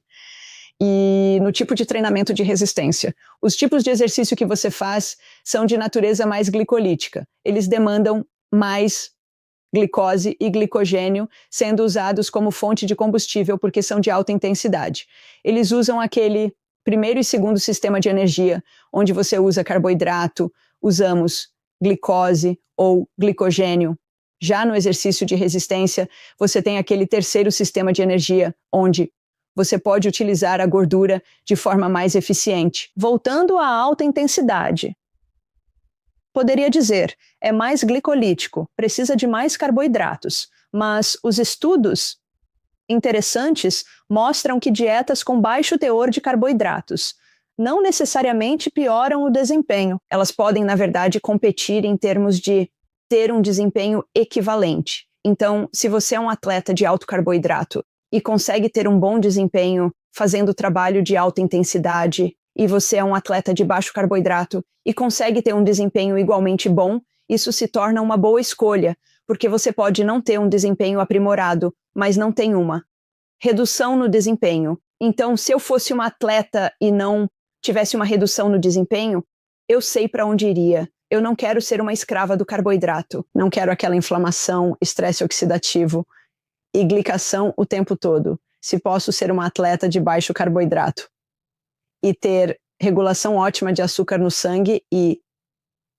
e no tipo de treinamento de resistência, os tipos de exercício que você faz são de natureza mais glicolítica. Eles demandam mais glicose e glicogênio sendo usados como fonte de combustível porque são de alta intensidade. Eles usam aquele primeiro e segundo sistema de energia, onde você usa carboidrato, usamos glicose ou glicogênio. Já no exercício de resistência, você tem aquele terceiro sistema de energia, onde você pode utilizar a gordura de forma mais eficiente. Voltando à alta intensidade, poderia dizer, é mais glicolítico, precisa de mais carboidratos, mas os estudos interessantes mostram que dietas com baixo teor de carboidratos não necessariamente pioram o desempenho. Elas podem, na verdade, competir em termos de ter um desempenho equivalente. Então, se você é um atleta de alto carboidrato e consegue ter um bom desempenho fazendo trabalho de alta intensidade, e você é um atleta de baixo carboidrato e consegue ter um desempenho igualmente bom, isso se torna uma boa escolha, porque você pode não ter um desempenho aprimorado, mas não tem uma redução no desempenho. Então, se eu fosse uma atleta e não tivesse uma redução no desempenho, eu sei para onde iria. Eu não quero ser uma escrava do carboidrato, não quero aquela inflamação, estresse oxidativo e glicação o tempo todo. Se posso ser uma atleta de baixo carboidrato e ter regulação ótima de açúcar no sangue e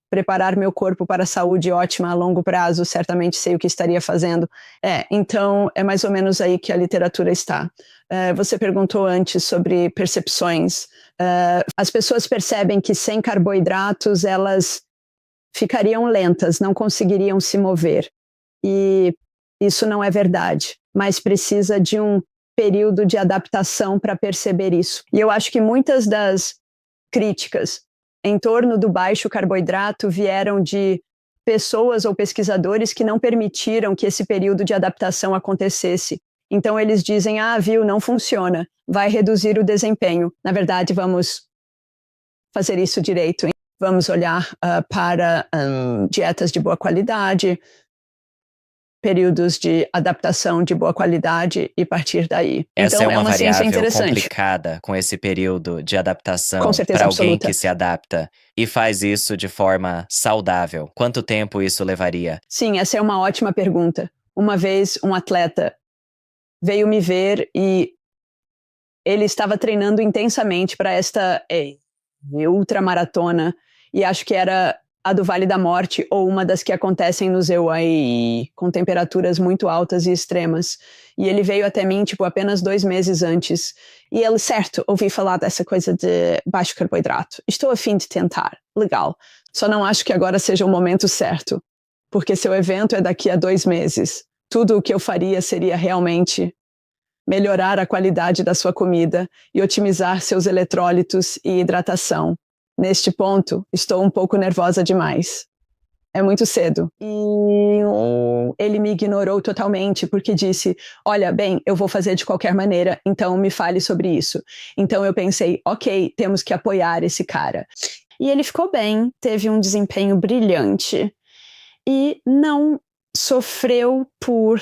preparar meu corpo para a saúde ótima a longo prazo, certamente sei o que estaria fazendo. Então é mais ou menos aí que a literatura está. Você perguntou antes sobre percepções. As pessoas percebem que sem carboidratos elas ficariam lentas, não conseguiriam se mover. E isso não é verdade, mas precisa de um período de adaptação para perceber isso. E eu acho que muitas das críticas em torno do baixo carboidrato vieram de pessoas ou pesquisadores que não permitiram que esse período de adaptação acontecesse. Então eles dizem, viu, não funciona, vai reduzir o desempenho. Na verdade, vamos fazer isso direito. Vamos olhar para dietas de boa qualidade, períodos de adaptação de boa qualidade e partir daí. Essa então, é uma ciência variável interessante. complicada com esse período de adaptação Com certeza para alguém absoluta. que se adapta e faz isso de forma saudável. Quanto tempo isso levaria? Sim, essa é uma ótima pergunta. Uma vez um atleta veio me ver e ele estava treinando intensamente para esta ultramaratona e acho que era a do Vale da Morte ou uma das que acontecem no Zeuai com temperaturas muito altas e extremas. E ele veio até mim, apenas 2 meses antes. E ele, certo, ouvi falar dessa coisa de baixo carboidrato. Estou a fim de tentar. Legal. Só não acho que agora seja o momento certo. Porque seu evento é daqui a 2 meses. Tudo o que eu faria seria realmente melhorar a qualidade da sua comida e otimizar seus eletrólitos e hidratação. Neste ponto, estou um pouco nervosa demais. É muito cedo. E ele me ignorou totalmente porque disse, olha, bem, eu vou fazer de qualquer maneira, então me fale sobre isso. Então eu pensei, ok, temos que apoiar esse cara. E ele ficou bem, teve um desempenho brilhante e não sofreu por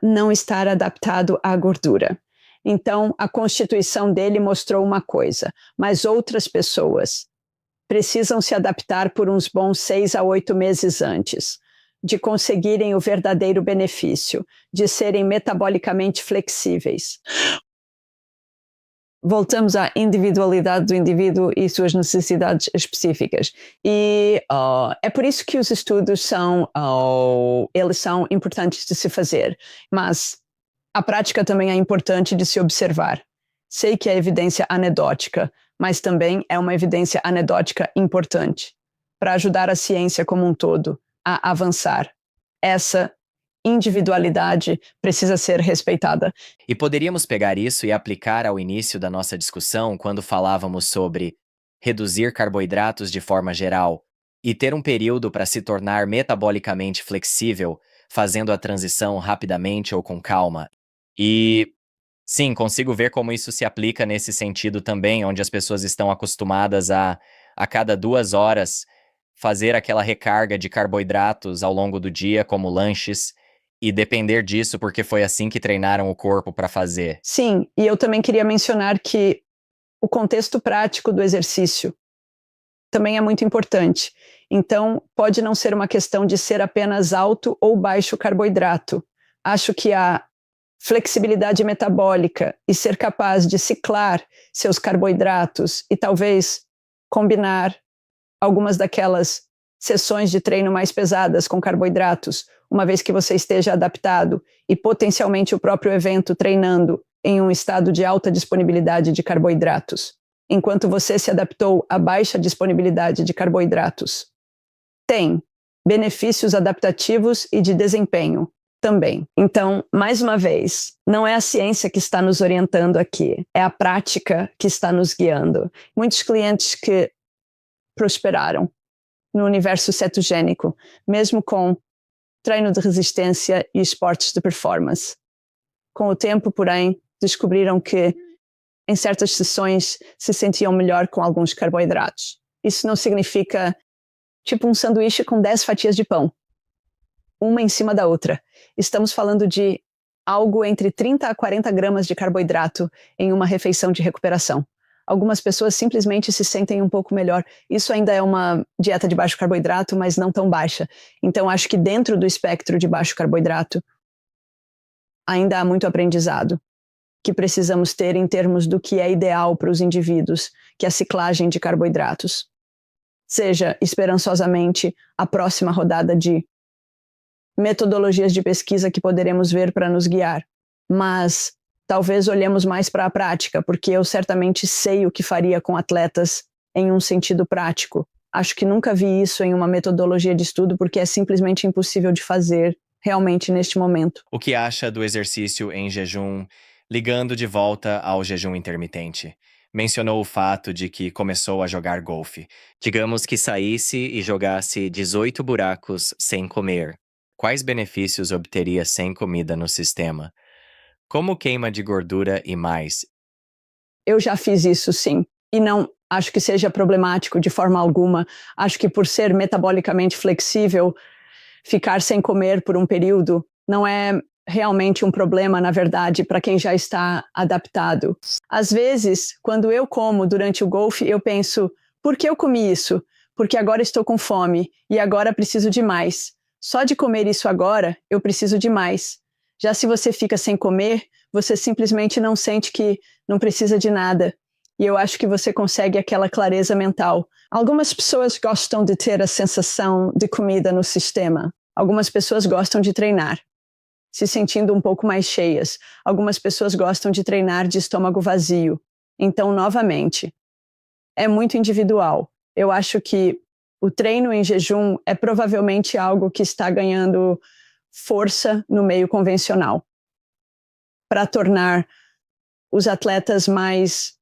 não estar adaptado à gordura. Então, a constituição dele mostrou uma coisa, mas outras pessoas precisam se adaptar por uns bons 6 a 8 meses antes de conseguirem o verdadeiro benefício, de serem metabolicamente flexíveis. Voltamos à individualidade do indivíduo e suas necessidades específicas. E é por isso que os estudos eles são importantes de se fazer, mas a prática também é importante de se observar. Sei que é evidência anedótica, mas também é uma evidência anedótica importante para ajudar a ciência como um todo a avançar. Essa individualidade precisa ser respeitada. E poderíamos pegar isso e aplicar ao início da nossa discussão quando falávamos sobre reduzir carboidratos de forma geral e ter um período para se tornar metabolicamente flexível, fazendo a transição rapidamente ou com calma. E Sim, consigo ver como isso se aplica nesse sentido também, onde as pessoas estão acostumadas a cada 2 horas, fazer aquela recarga de carboidratos ao longo do dia, como lanches, e depender disso porque foi assim que treinaram o corpo para fazer. Sim, e eu também queria mencionar que o contexto prático do exercício também é muito importante. Então, pode não ser uma questão de ser apenas alto ou baixo carboidrato. Acho que a flexibilidade metabólica e ser capaz de ciclar seus carboidratos e talvez combinar algumas daquelas sessões de treino mais pesadas com carboidratos, uma vez que você esteja adaptado e potencialmente o próprio evento treinando em um estado de alta disponibilidade de carboidratos, enquanto você se adaptou à baixa disponibilidade de carboidratos. Tem benefícios adaptativos e de desempenho também. Então, mais uma vez, não é a ciência que está nos orientando aqui, é a prática que está nos guiando. Muitos clientes que prosperaram no universo cetogênico, mesmo com treino de resistência e esportes de performance. Com o tempo, porém, descobriram que em certas sessões se sentiam melhor com alguns carboidratos. Isso não significa tipo um sanduíche com 10 fatias de pão, uma em cima da outra. Estamos falando de algo entre 30 a 40 gramas de carboidrato em uma refeição de recuperação. Algumas pessoas simplesmente se sentem um pouco melhor. Isso ainda é uma dieta de baixo carboidrato, mas não tão baixa. Então, acho que dentro do espectro de baixo carboidrato, ainda há muito aprendizado que precisamos ter em termos do que é ideal para os indivíduos, que é a ciclagem de carboidratos. Seja, esperançosamente, a próxima rodada de metodologias de pesquisa que poderemos ver para nos guiar. Mas talvez olhemos mais para a prática, porque eu certamente sei o que faria com atletas em um sentido prático. Acho que nunca vi isso em uma metodologia de estudo, porque é simplesmente impossível de fazer realmente neste momento. O que acha do exercício em jejum, ligando de volta ao jejum intermitente? Mencionou o fato de que começou a jogar golfe. Digamos que saísse e jogasse 18 buracos sem comer. Quais benefícios obteria sem comida no sistema? Como queima de gordura e mais? Eu já fiz isso, sim. E não acho que seja problemático de forma alguma. Acho que por ser metabolicamente flexível, ficar sem comer por um período não é realmente um problema, na verdade, para quem já está adaptado. Às vezes, quando eu como durante o golfe, eu penso, por que eu comi isso? Porque agora estou com fome e agora preciso de mais. Só de comer isso agora, eu preciso de mais. Já se você fica sem comer, você simplesmente não sente que não precisa de nada. E eu acho que você consegue aquela clareza mental. Algumas pessoas gostam de ter a sensação de comida no sistema. Algumas pessoas gostam de treinar, se sentindo um pouco mais cheias. Algumas pessoas gostam de treinar de estômago vazio. Então, novamente, é muito individual. Eu acho que o treino em jejum é provavelmente algo que está ganhando força no meio convencional para tornar os atletas mais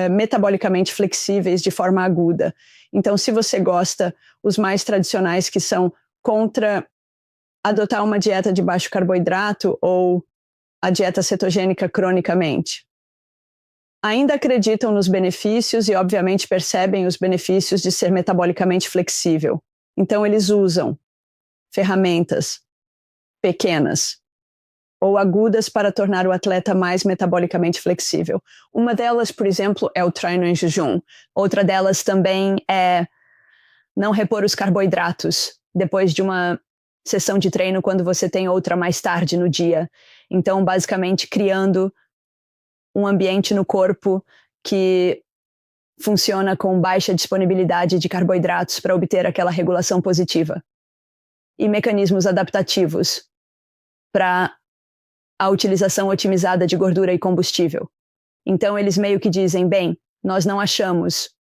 metabolicamente flexíveis de forma aguda. Então, se você gosta, os mais tradicionais que são contra adotar uma dieta de baixo carboidrato ou a dieta cetogênica cronicamente, ainda acreditam nos benefícios e, obviamente, percebem os benefícios de ser metabolicamente flexível. Então, eles usam ferramentas pequenas ou agudas para tornar o atleta mais metabolicamente flexível. Uma delas, por exemplo, é o treino em jejum. Outra delas também é não repor os carboidratos depois de uma sessão de treino quando você tem outra mais tarde no dia. Então, basicamente, criando um ambiente no corpo que funciona com baixa disponibilidade de carboidratos para obter aquela regulação positiva. E mecanismos adaptativos para a utilização otimizada de gordura e combustível. Então, eles meio que dizem, bem, nós não achamos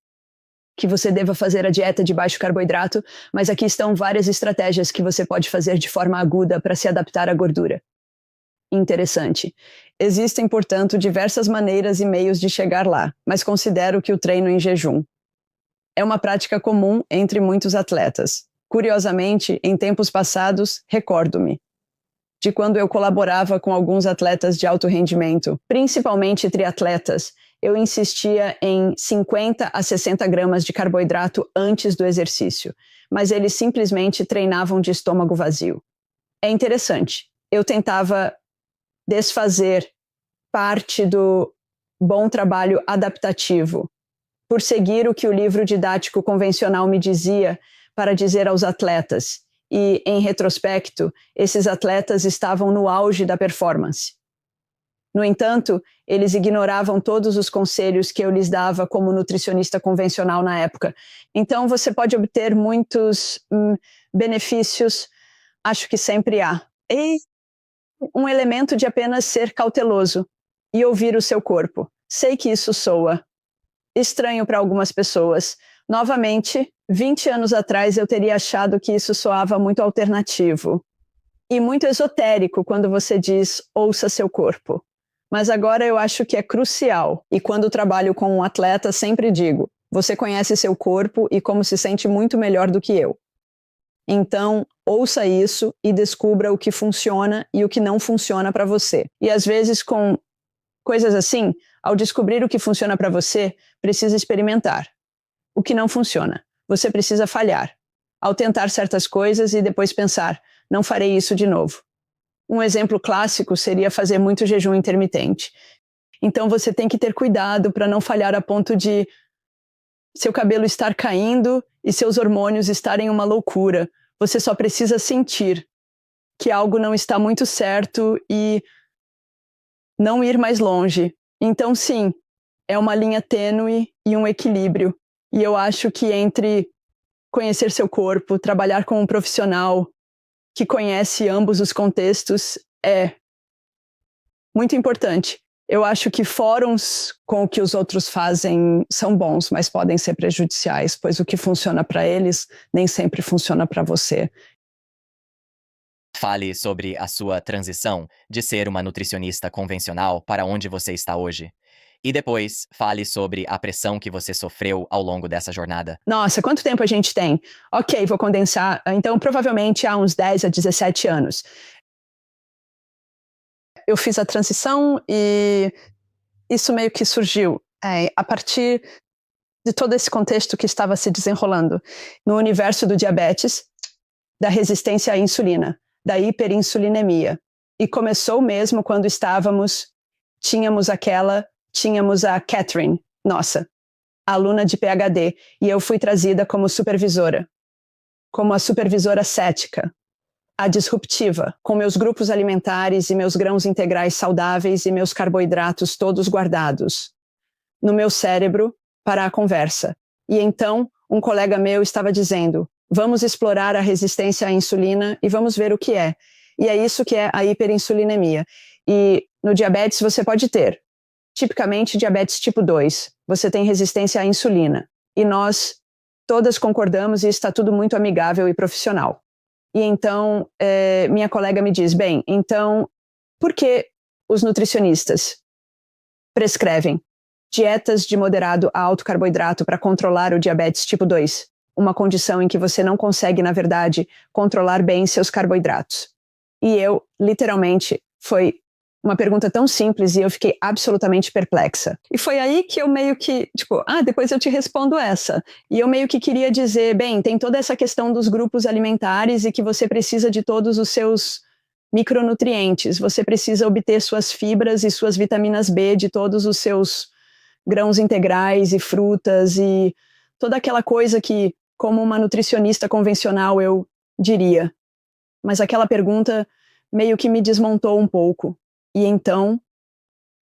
que você deva fazer a dieta de baixo carboidrato, mas aqui estão várias estratégias que você pode fazer de forma aguda para se adaptar à gordura. Interessante. Existem, portanto, diversas maneiras e meios de chegar lá, mas considero que o treino em jejum é uma prática comum entre muitos atletas. Curiosamente, em tempos passados, recordo-me de quando eu colaborava com alguns atletas de alto rendimento, principalmente triatletas. Eu insistia em 50 a 60 gramas de carboidrato antes do exercício, mas eles simplesmente treinavam de estômago vazio. É interessante. Eu tentava desfazer parte do bom trabalho adaptativo por seguir o que o livro didático convencional me dizia para dizer aos atletas. E, em retrospecto, esses atletas estavam no auge da performance. No entanto, eles ignoravam todos os conselhos que eu lhes dava como nutricionista convencional na época. Então, você pode obter muitos benefícios, acho que sempre há. E um elemento de apenas ser cauteloso e ouvir o seu corpo. Sei que isso soa estranho para algumas pessoas. Novamente, 20 anos atrás eu teria achado que isso soava muito alternativo e muito esotérico quando você diz ouça seu corpo. Mas agora eu acho que é crucial. E quando trabalho com um atleta, sempre digo, você conhece seu corpo e como se sente muito melhor do que eu. Então, ouça isso e descubra o que funciona e o que não funciona para você. E às vezes com coisas assim, ao descobrir o que funciona para você, precisa experimentar. O que não funciona, você precisa falhar. Ao tentar certas coisas e depois pensar, não farei isso de novo. Um exemplo clássico seria fazer muito jejum intermitente. Então você tem que ter cuidado para não falhar a ponto de seu cabelo estar caindo e seus hormônios estarem uma loucura. Você só precisa sentir que algo não está muito certo e não ir mais longe. Então, sim, é uma linha tênue e um equilíbrio. E eu acho que entre conhecer seu corpo, trabalhar com um profissional que conhece ambos os contextos é muito importante. Eu acho que fóruns com o que os outros fazem são bons, mas podem ser prejudiciais, pois o que funciona para eles nem sempre funciona para você. Fale sobre a sua transição de ser uma nutricionista convencional para onde você está hoje. E depois, fale sobre a pressão que você sofreu ao longo dessa jornada. Nossa, quanto tempo a gente tem? Ok, vou condensar. Então, provavelmente há uns 10 a 17 anos. Eu fiz a transição e isso meio que surgiu a partir de todo esse contexto que estava se desenrolando no universo do diabetes, da resistência à insulina, da hiperinsulinemia. E começou mesmo quando tínhamos a Catherine, nossa, aluna de PhD, e eu fui trazida como supervisora, como a supervisora cética, a disruptiva, com meus grupos alimentares e meus grãos integrais saudáveis e meus carboidratos todos guardados no meu cérebro para a conversa. E então, um colega meu estava dizendo, vamos explorar a resistência à insulina e vamos ver o que é. E é isso que é a hiperinsulinemia. E no diabetes você pode ter, tipicamente diabetes tipo 2, você tem resistência à insulina. E nós todas concordamos e está tudo muito amigável e profissional. E então, minha colega me diz, bem, então, por que os nutricionistas prescrevem dietas de moderado a alto carboidrato para controlar o diabetes tipo 2? Uma condição em que você não consegue, na verdade, controlar bem seus carboidratos. E eu, literalmente, foi uma pergunta tão simples e eu fiquei absolutamente perplexa. E foi aí que eu meio que, depois eu te respondo essa. E eu meio que queria dizer, bem, tem toda essa questão dos grupos alimentares e que você precisa de todos os seus micronutrientes, você precisa obter suas fibras e suas vitaminas B de todos os seus grãos integrais e frutas e toda aquela coisa que, como uma nutricionista convencional, eu diria. Mas aquela pergunta meio que me desmontou um pouco. E então,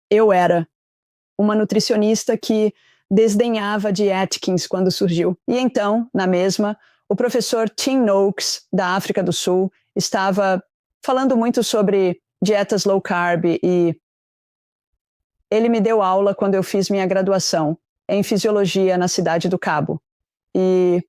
eu era uma nutricionista que desdenhava de Atkins quando surgiu. E então, na mesma, o professor Tim Noakes, da África do Sul, estava falando muito sobre dietas low carb e ele me deu aula quando eu fiz minha graduação em fisiologia na Cidade do Cabo. E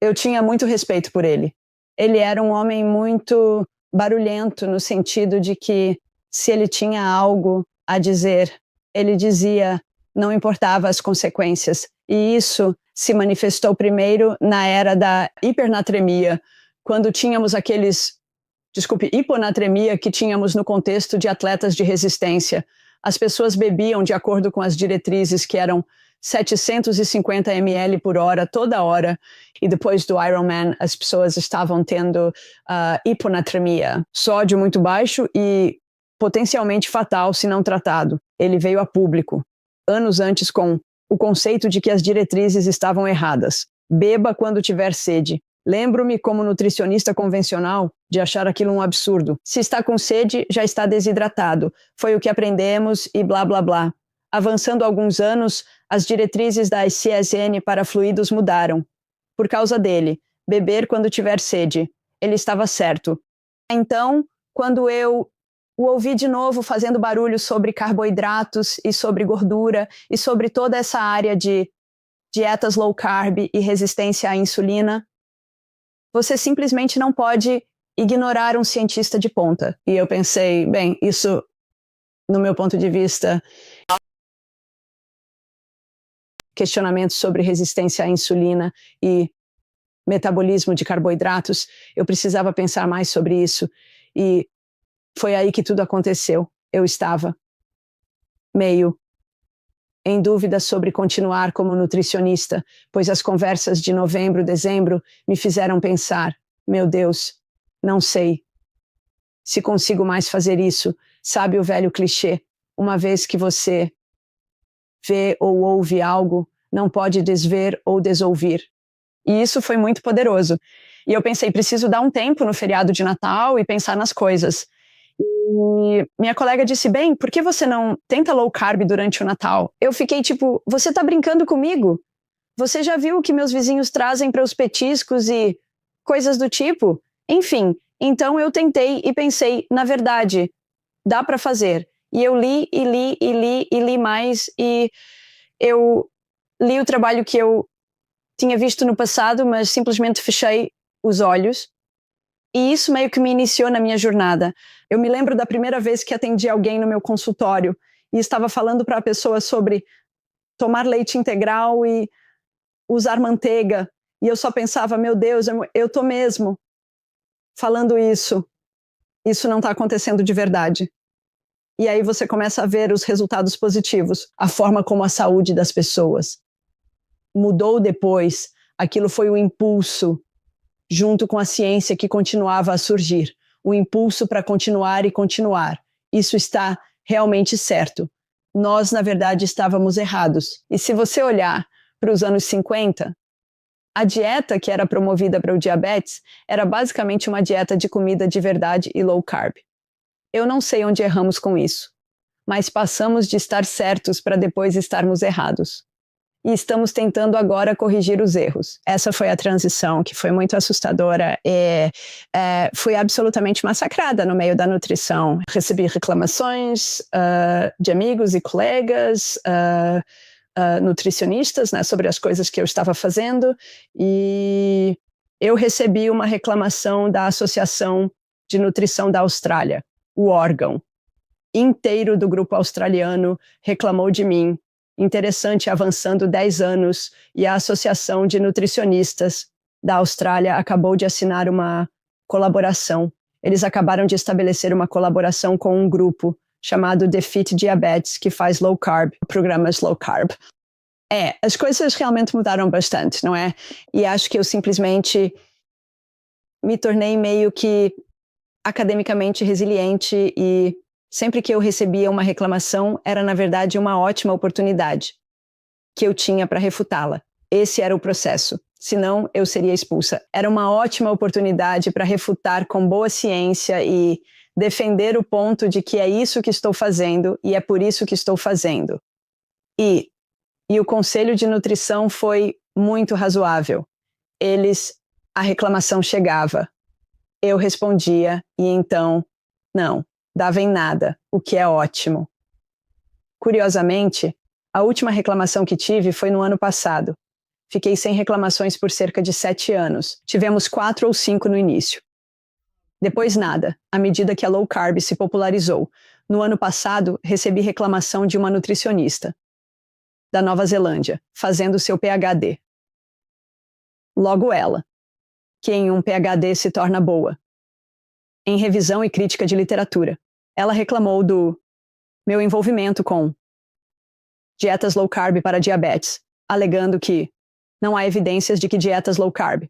eu tinha muito respeito por ele. Ele era um homem muito barulhento no sentido de que se ele tinha algo a dizer, ele dizia, não importava as consequências. E isso se manifestou primeiro na era da hipernatremia, quando tínhamos aqueles hiponatremia que tínhamos no contexto de atletas de resistência. As pessoas bebiam de acordo com as diretrizes, que eram 750 ml por hora, toda hora, e depois do Ironman as pessoas estavam tendo hiponatremia, sódio muito baixo e potencialmente fatal se não tratado. Ele veio a público, anos antes, com o conceito de que as diretrizes estavam erradas. Beba quando tiver sede. Lembro-me, como nutricionista convencional, de achar aquilo um absurdo. Se está com sede, já está desidratado. Foi o que aprendemos e blá blá blá. Avançando alguns anos, as diretrizes da ICSN para fluidos mudaram. Por causa dele, beber quando tiver sede. Ele estava certo. Então, quando eu o ouvi de novo fazendo barulho sobre carboidratos e sobre gordura e sobre toda essa área de dietas low carb e resistência à insulina, você simplesmente não pode ignorar um cientista de ponta. E eu pensei, bem, isso, no meu ponto de vista, questionamentos sobre resistência à insulina e metabolismo de carboidratos, eu precisava pensar mais sobre isso. E foi aí que tudo aconteceu. Eu estava meio em dúvida sobre continuar como nutricionista, pois as conversas de novembro, dezembro me fizeram pensar, meu Deus, não sei se consigo mais fazer isso. Sabe o velho clichê? Uma vez que você vê ou ouve algo, não pode desver ou desouvir. E isso foi muito poderoso. E eu pensei, preciso dar um tempo no feriado de Natal e pensar nas coisas. E minha colega disse, bem, por que você não tenta low carb durante o Natal? Eu fiquei tipo, você tá brincando comigo? Você já viu o que meus vizinhos trazem para os petiscos e coisas do tipo? Enfim, então eu tentei e pensei, na verdade, dá para fazer. E eu li e li e li e li mais, e eu li o trabalho que eu tinha visto no passado, mas simplesmente fechei os olhos. E isso meio que me iniciou na minha jornada. Eu me lembro da primeira vez que atendi alguém no meu consultório e estava falando para a pessoa sobre tomar leite integral e usar manteiga. E eu só pensava, meu Deus, eu tô mesmo falando isso. Isso não está acontecendo de verdade. E aí você começa a ver os resultados positivos, a forma como a saúde das pessoas mudou depois. Aquilo foi o impulso, junto com a ciência que continuava a surgir, o impulso para continuar e continuar. Isso está realmente certo. Nós, na verdade, estávamos errados. E se você olhar para os anos 50, a dieta que era promovida para o diabetes era basicamente uma dieta de comida de verdade e low carb. Eu não sei onde erramos com isso, mas passamos de estar certos para depois estarmos errados. E estamos tentando agora corrigir os erros. Essa foi a transição, que foi muito assustadora. Fui absolutamente massacrada no meio da nutrição. Recebi reclamações de amigos e colegas, nutricionistas, né, sobre as coisas que eu estava fazendo. E eu recebi uma reclamação da Associação de Nutrição da Austrália, o órgão inteiro do grupo australiano reclamou de mim. Interessante, avançando 10 anos, e a Associação de Nutricionistas da Austrália acabou de assinar uma colaboração. Eles acabaram de estabelecer uma colaboração com um grupo chamado Defeat Diabetes, que faz low carb, programas low carb. As coisas realmente mudaram bastante, não é? E acho que eu simplesmente me tornei meio que academicamente resiliente, e sempre que eu recebia uma reclamação, era na verdade uma ótima oportunidade que eu tinha para refutá-la. Esse era o processo. Senão, eu seria expulsa. Era uma ótima oportunidade para refutar com boa ciência e defender o ponto de que é isso que estou fazendo e é por isso que estou fazendo. E o conselho de nutrição foi muito razoável. A reclamação chegava. Eu respondia e então, não, dava em nada, o que é ótimo. Curiosamente, a última reclamação que tive foi no ano passado. Fiquei sem reclamações por cerca de 7 anos. Tivemos 4 ou 5 no início. Depois nada, à medida que a low carb se popularizou. No ano passado, recebi reclamação de uma nutricionista da Nova Zelândia, fazendo seu PhD. Logo ela, que em um PhD se torna boa. em revisão e crítica de literatura. Ela reclamou do meu envolvimento com dietas low carb para diabetes, alegando que não há evidências de que dietas low carb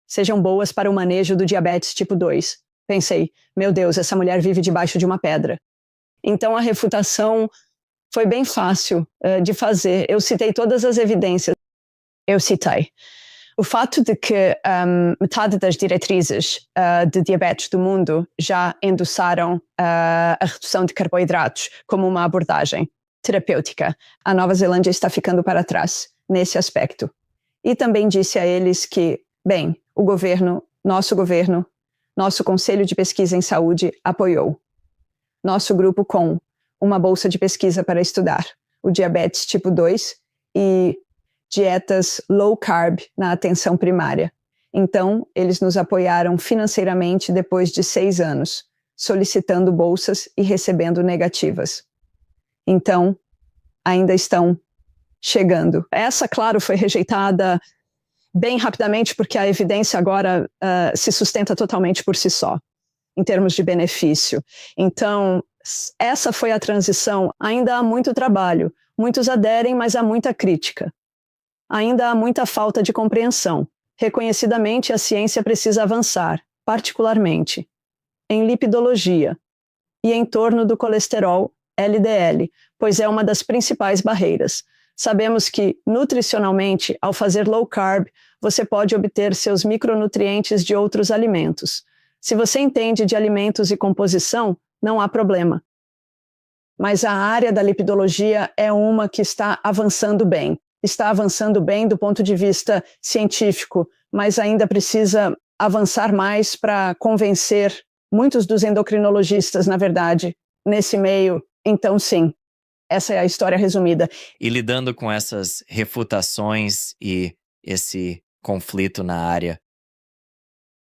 sejam boas para o manejo do diabetes tipo 2. Pensei, meu Deus, essa mulher vive debaixo de uma pedra. Então a refutação foi bem fácil de fazer. Eu citei todas as evidências. Eu citei o fato de que metade das diretrizes de diabetes do mundo já endossaram a redução de carboidratos como uma abordagem terapêutica. A Nova Zelândia está ficando para trás nesse aspecto. E também disse a eles que, bem, o governo, nosso Conselho de Pesquisa em Saúde apoiou nosso grupo com uma bolsa de pesquisa para estudar o diabetes tipo 2 e dietas low carb na atenção primária. Então, eles nos apoiaram financeiramente depois de 6 anos, solicitando bolsas e recebendo negativas. Então, ainda estão chegando. Essa, claro, foi rejeitada bem rapidamente, porque a evidência agora se sustenta totalmente por si só, em termos de benefício. Então, essa foi a transição. Ainda há muito trabalho. Muitos aderem, mas há muita crítica. Ainda há muita falta de compreensão. Reconhecidamente, a ciência precisa avançar, particularmente em lipidologia e em torno do colesterol LDL, pois é uma das principais barreiras. Sabemos que, nutricionalmente, ao fazer low carb, você pode obter seus micronutrientes de outros alimentos. Se você entende de alimentos e composição, não há problema. Mas a área da lipidologia é uma que está avançando bem. Está avançando bem do ponto de vista científico, mas ainda precisa avançar mais para convencer muitos dos endocrinologistas, na verdade, nesse meio. Então, sim, essa é a história resumida. E lidando com essas refutações e esse conflito na área,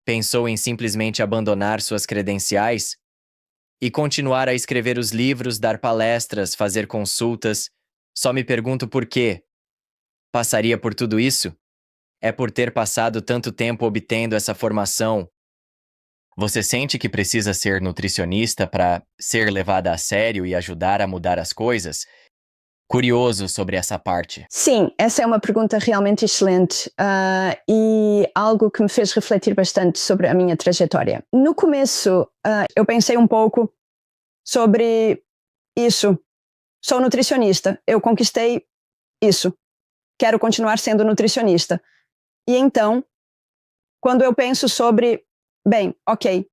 pensou em simplesmente abandonar suas credenciais e continuar a escrever os livros, dar palestras, fazer consultas? Só me pergunto por quê. Passaria por tudo isso? É por ter passado tanto tempo obtendo essa formação. Você sente que precisa ser nutricionista para ser levada a sério e ajudar a mudar as coisas? Curioso sobre essa parte. Sim, essa é uma pergunta realmente excelente e algo que me fez refletir bastante sobre a minha trajetória. No começo, eu pensei um pouco sobre isso. Sou nutricionista, eu conquistei isso. Quero continuar sendo nutricionista. E então, quando eu penso sobre, bem, ok,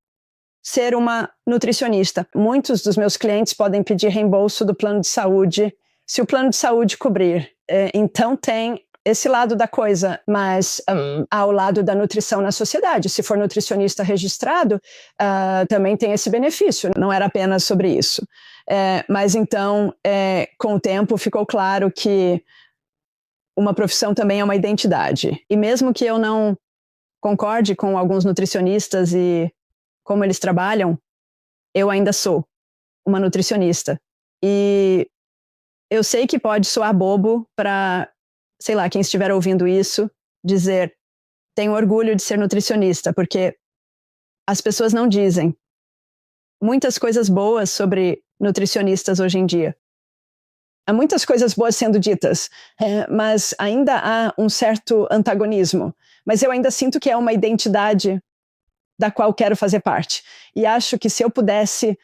ser uma nutricionista, muitos dos meus clientes podem pedir reembolso do plano de saúde, se o plano de saúde cobrir. Então tem esse lado da coisa, mas há o lado da nutrição na sociedade. Se for nutricionista registrado, também tem esse benefício. Não era apenas sobre isso. Mas então, com o tempo, ficou claro que uma profissão também é uma identidade. E mesmo que eu não concorde com alguns nutricionistas e como eles trabalham, eu ainda sou uma nutricionista. E eu sei que pode soar bobo para, sei lá, quem estiver ouvindo isso, dizer, tenho orgulho de ser nutricionista, porque as pessoas não dizem muitas coisas boas sobre nutricionistas hoje em dia. Há muitas coisas boas sendo ditas, mas ainda há um certo antagonismo. Mas eu ainda sinto que é uma identidade da qual quero fazer parte. E acho que se eu pudesse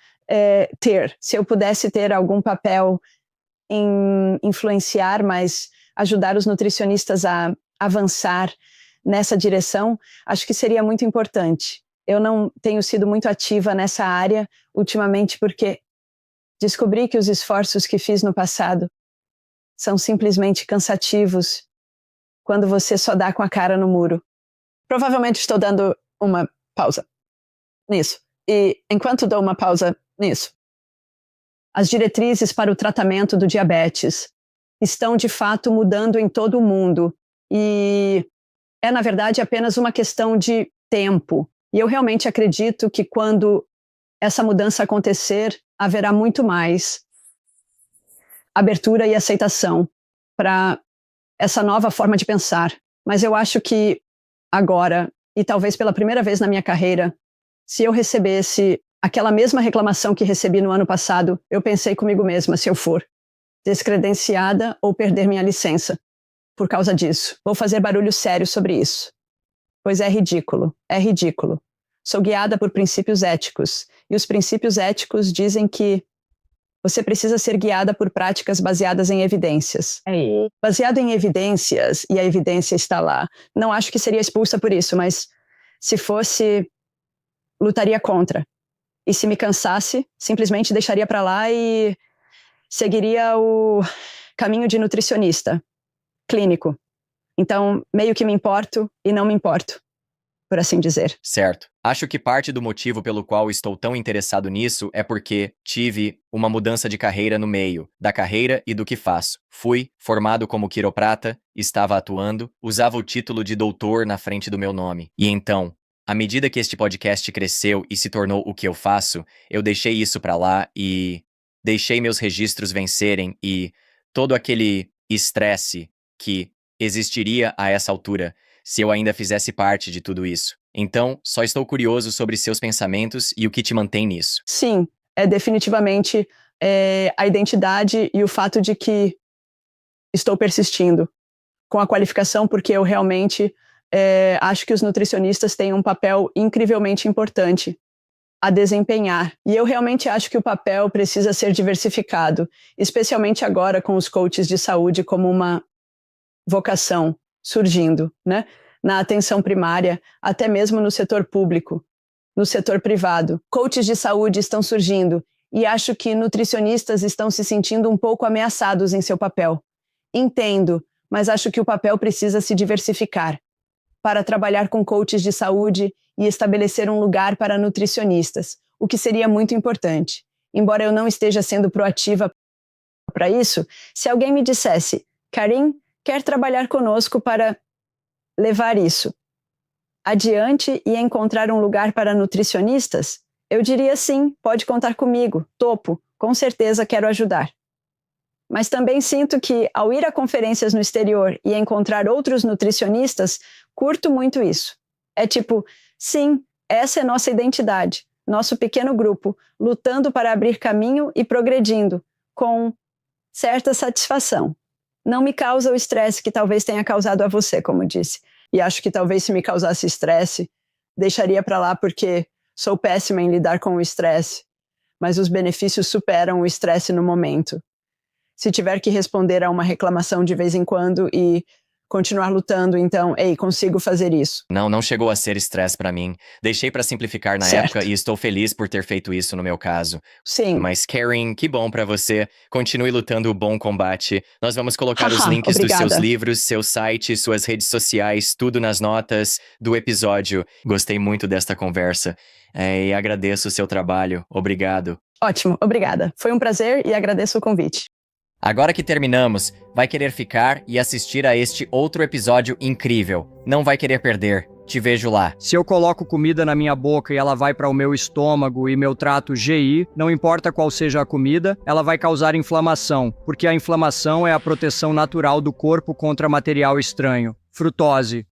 ter algum papel em influenciar, mas ajudar os nutricionistas a avançar nessa direção, acho que seria muito importante. Eu não tenho sido muito ativa nessa área ultimamente porque descobri que os esforços que fiz no passado são simplesmente cansativos quando você só dá com a cara no muro. Provavelmente estou dando uma pausa nisso. E enquanto dou uma pausa nisso, as diretrizes para o tratamento do diabetes estão de fato mudando em todo o mundo. E é, na verdade, apenas uma questão de tempo. E eu realmente acredito que quando essa mudança acontecer, haverá muito mais abertura e aceitação para essa nova forma de pensar. Mas eu acho que agora, e talvez pela primeira vez na minha carreira, Se eu recebesse aquela mesma reclamação que recebi no ano passado, eu pensei comigo mesma, se eu for descredenciada ou perder minha licença. Por causa disso, vou fazer barulho sério sobre isso. Pois é ridículo, é ridículo. Sou guiada por princípios éticos, e os princípios éticos dizem que você precisa ser guiada por práticas baseadas em evidências. Baseado em evidências, e a evidência está lá. Não acho que seria expulsa por isso, mas se fosse, lutaria contra. E se me cansasse, simplesmente deixaria para lá e seguiria o caminho de nutricionista clínico. Então, meio que me importo e não me importo, por assim dizer. Certo. Acho que parte do motivo pelo qual estou tão interessado nisso é porque tive uma mudança de carreira no meio, da carreira e do que faço. Fui formado como quiroprata, estava atuando, usava o título de doutor na frente do meu nome. E então, à medida que este podcast cresceu e se tornou o que eu faço, eu deixei isso pra lá e deixei meus registros vencerem e todo aquele estresse que existiria a essa altura se eu ainda fizesse parte de tudo isso. Então, só estou curioso sobre seus pensamentos e o que te mantém nisso. Sim, é definitivamente a identidade e o fato de que estou persistindo com a qualificação, porque eu realmente acho que os nutricionistas têm um papel incrivelmente importante a desempenhar. E eu realmente acho que o papel precisa ser diversificado, especialmente agora com os coaches de saúde como uma vocação surgindo, né? Na atenção primária, até mesmo no setor público, no setor privado. Coaches de saúde estão surgindo e acho que nutricionistas estão se sentindo um pouco ameaçados em seu papel. Entendo, mas acho que o papel precisa se diversificar para trabalhar com coaches de saúde e estabelecer um lugar para nutricionistas, o que seria muito importante. Embora eu não esteja sendo proativa para isso, se alguém me dissesse, Karin, quer trabalhar conosco para levar isso adiante e encontrar um lugar para nutricionistas? Eu diria sim, pode contar comigo, topo, com certeza quero ajudar. Mas também sinto que, ao ir a conferências no exterior e encontrar outros nutricionistas, curto muito isso. É tipo, sim, essa é nossa identidade, nosso pequeno grupo, lutando para abrir caminho e progredindo, com certa satisfação. Não me causa o estresse que talvez tenha causado a você, como disse. E acho que talvez se me causasse estresse, deixaria para lá porque sou péssima em lidar com o estresse. Mas os benefícios superam o estresse no momento. Se tiver que responder a uma reclamação de vez em quando e continuar lutando, então, consigo fazer isso. Não chegou a ser estresse pra mim. Deixei pra simplificar na Certo. época e estou feliz por ter feito isso no meu caso. Sim. Mas, Karin, que bom pra você. Continue lutando o bom combate. Nós vamos colocar os Haha, links dos obrigada. seus livros, seu site, suas redes sociais, tudo nas notas do episódio. Gostei muito desta conversa. E agradeço o seu trabalho. Obrigado. Ótimo, obrigada. Foi um prazer e agradeço o convite. Agora que terminamos, vai querer ficar e assistir a este outro episódio incrível. Não vai querer perder. Te vejo lá. Se eu coloco comida na minha boca e ela vai para o meu estômago e meu trato GI, não importa qual seja a comida, ela vai causar inflamação, porque a inflamação é a proteção natural do corpo contra material estranho. Frutose.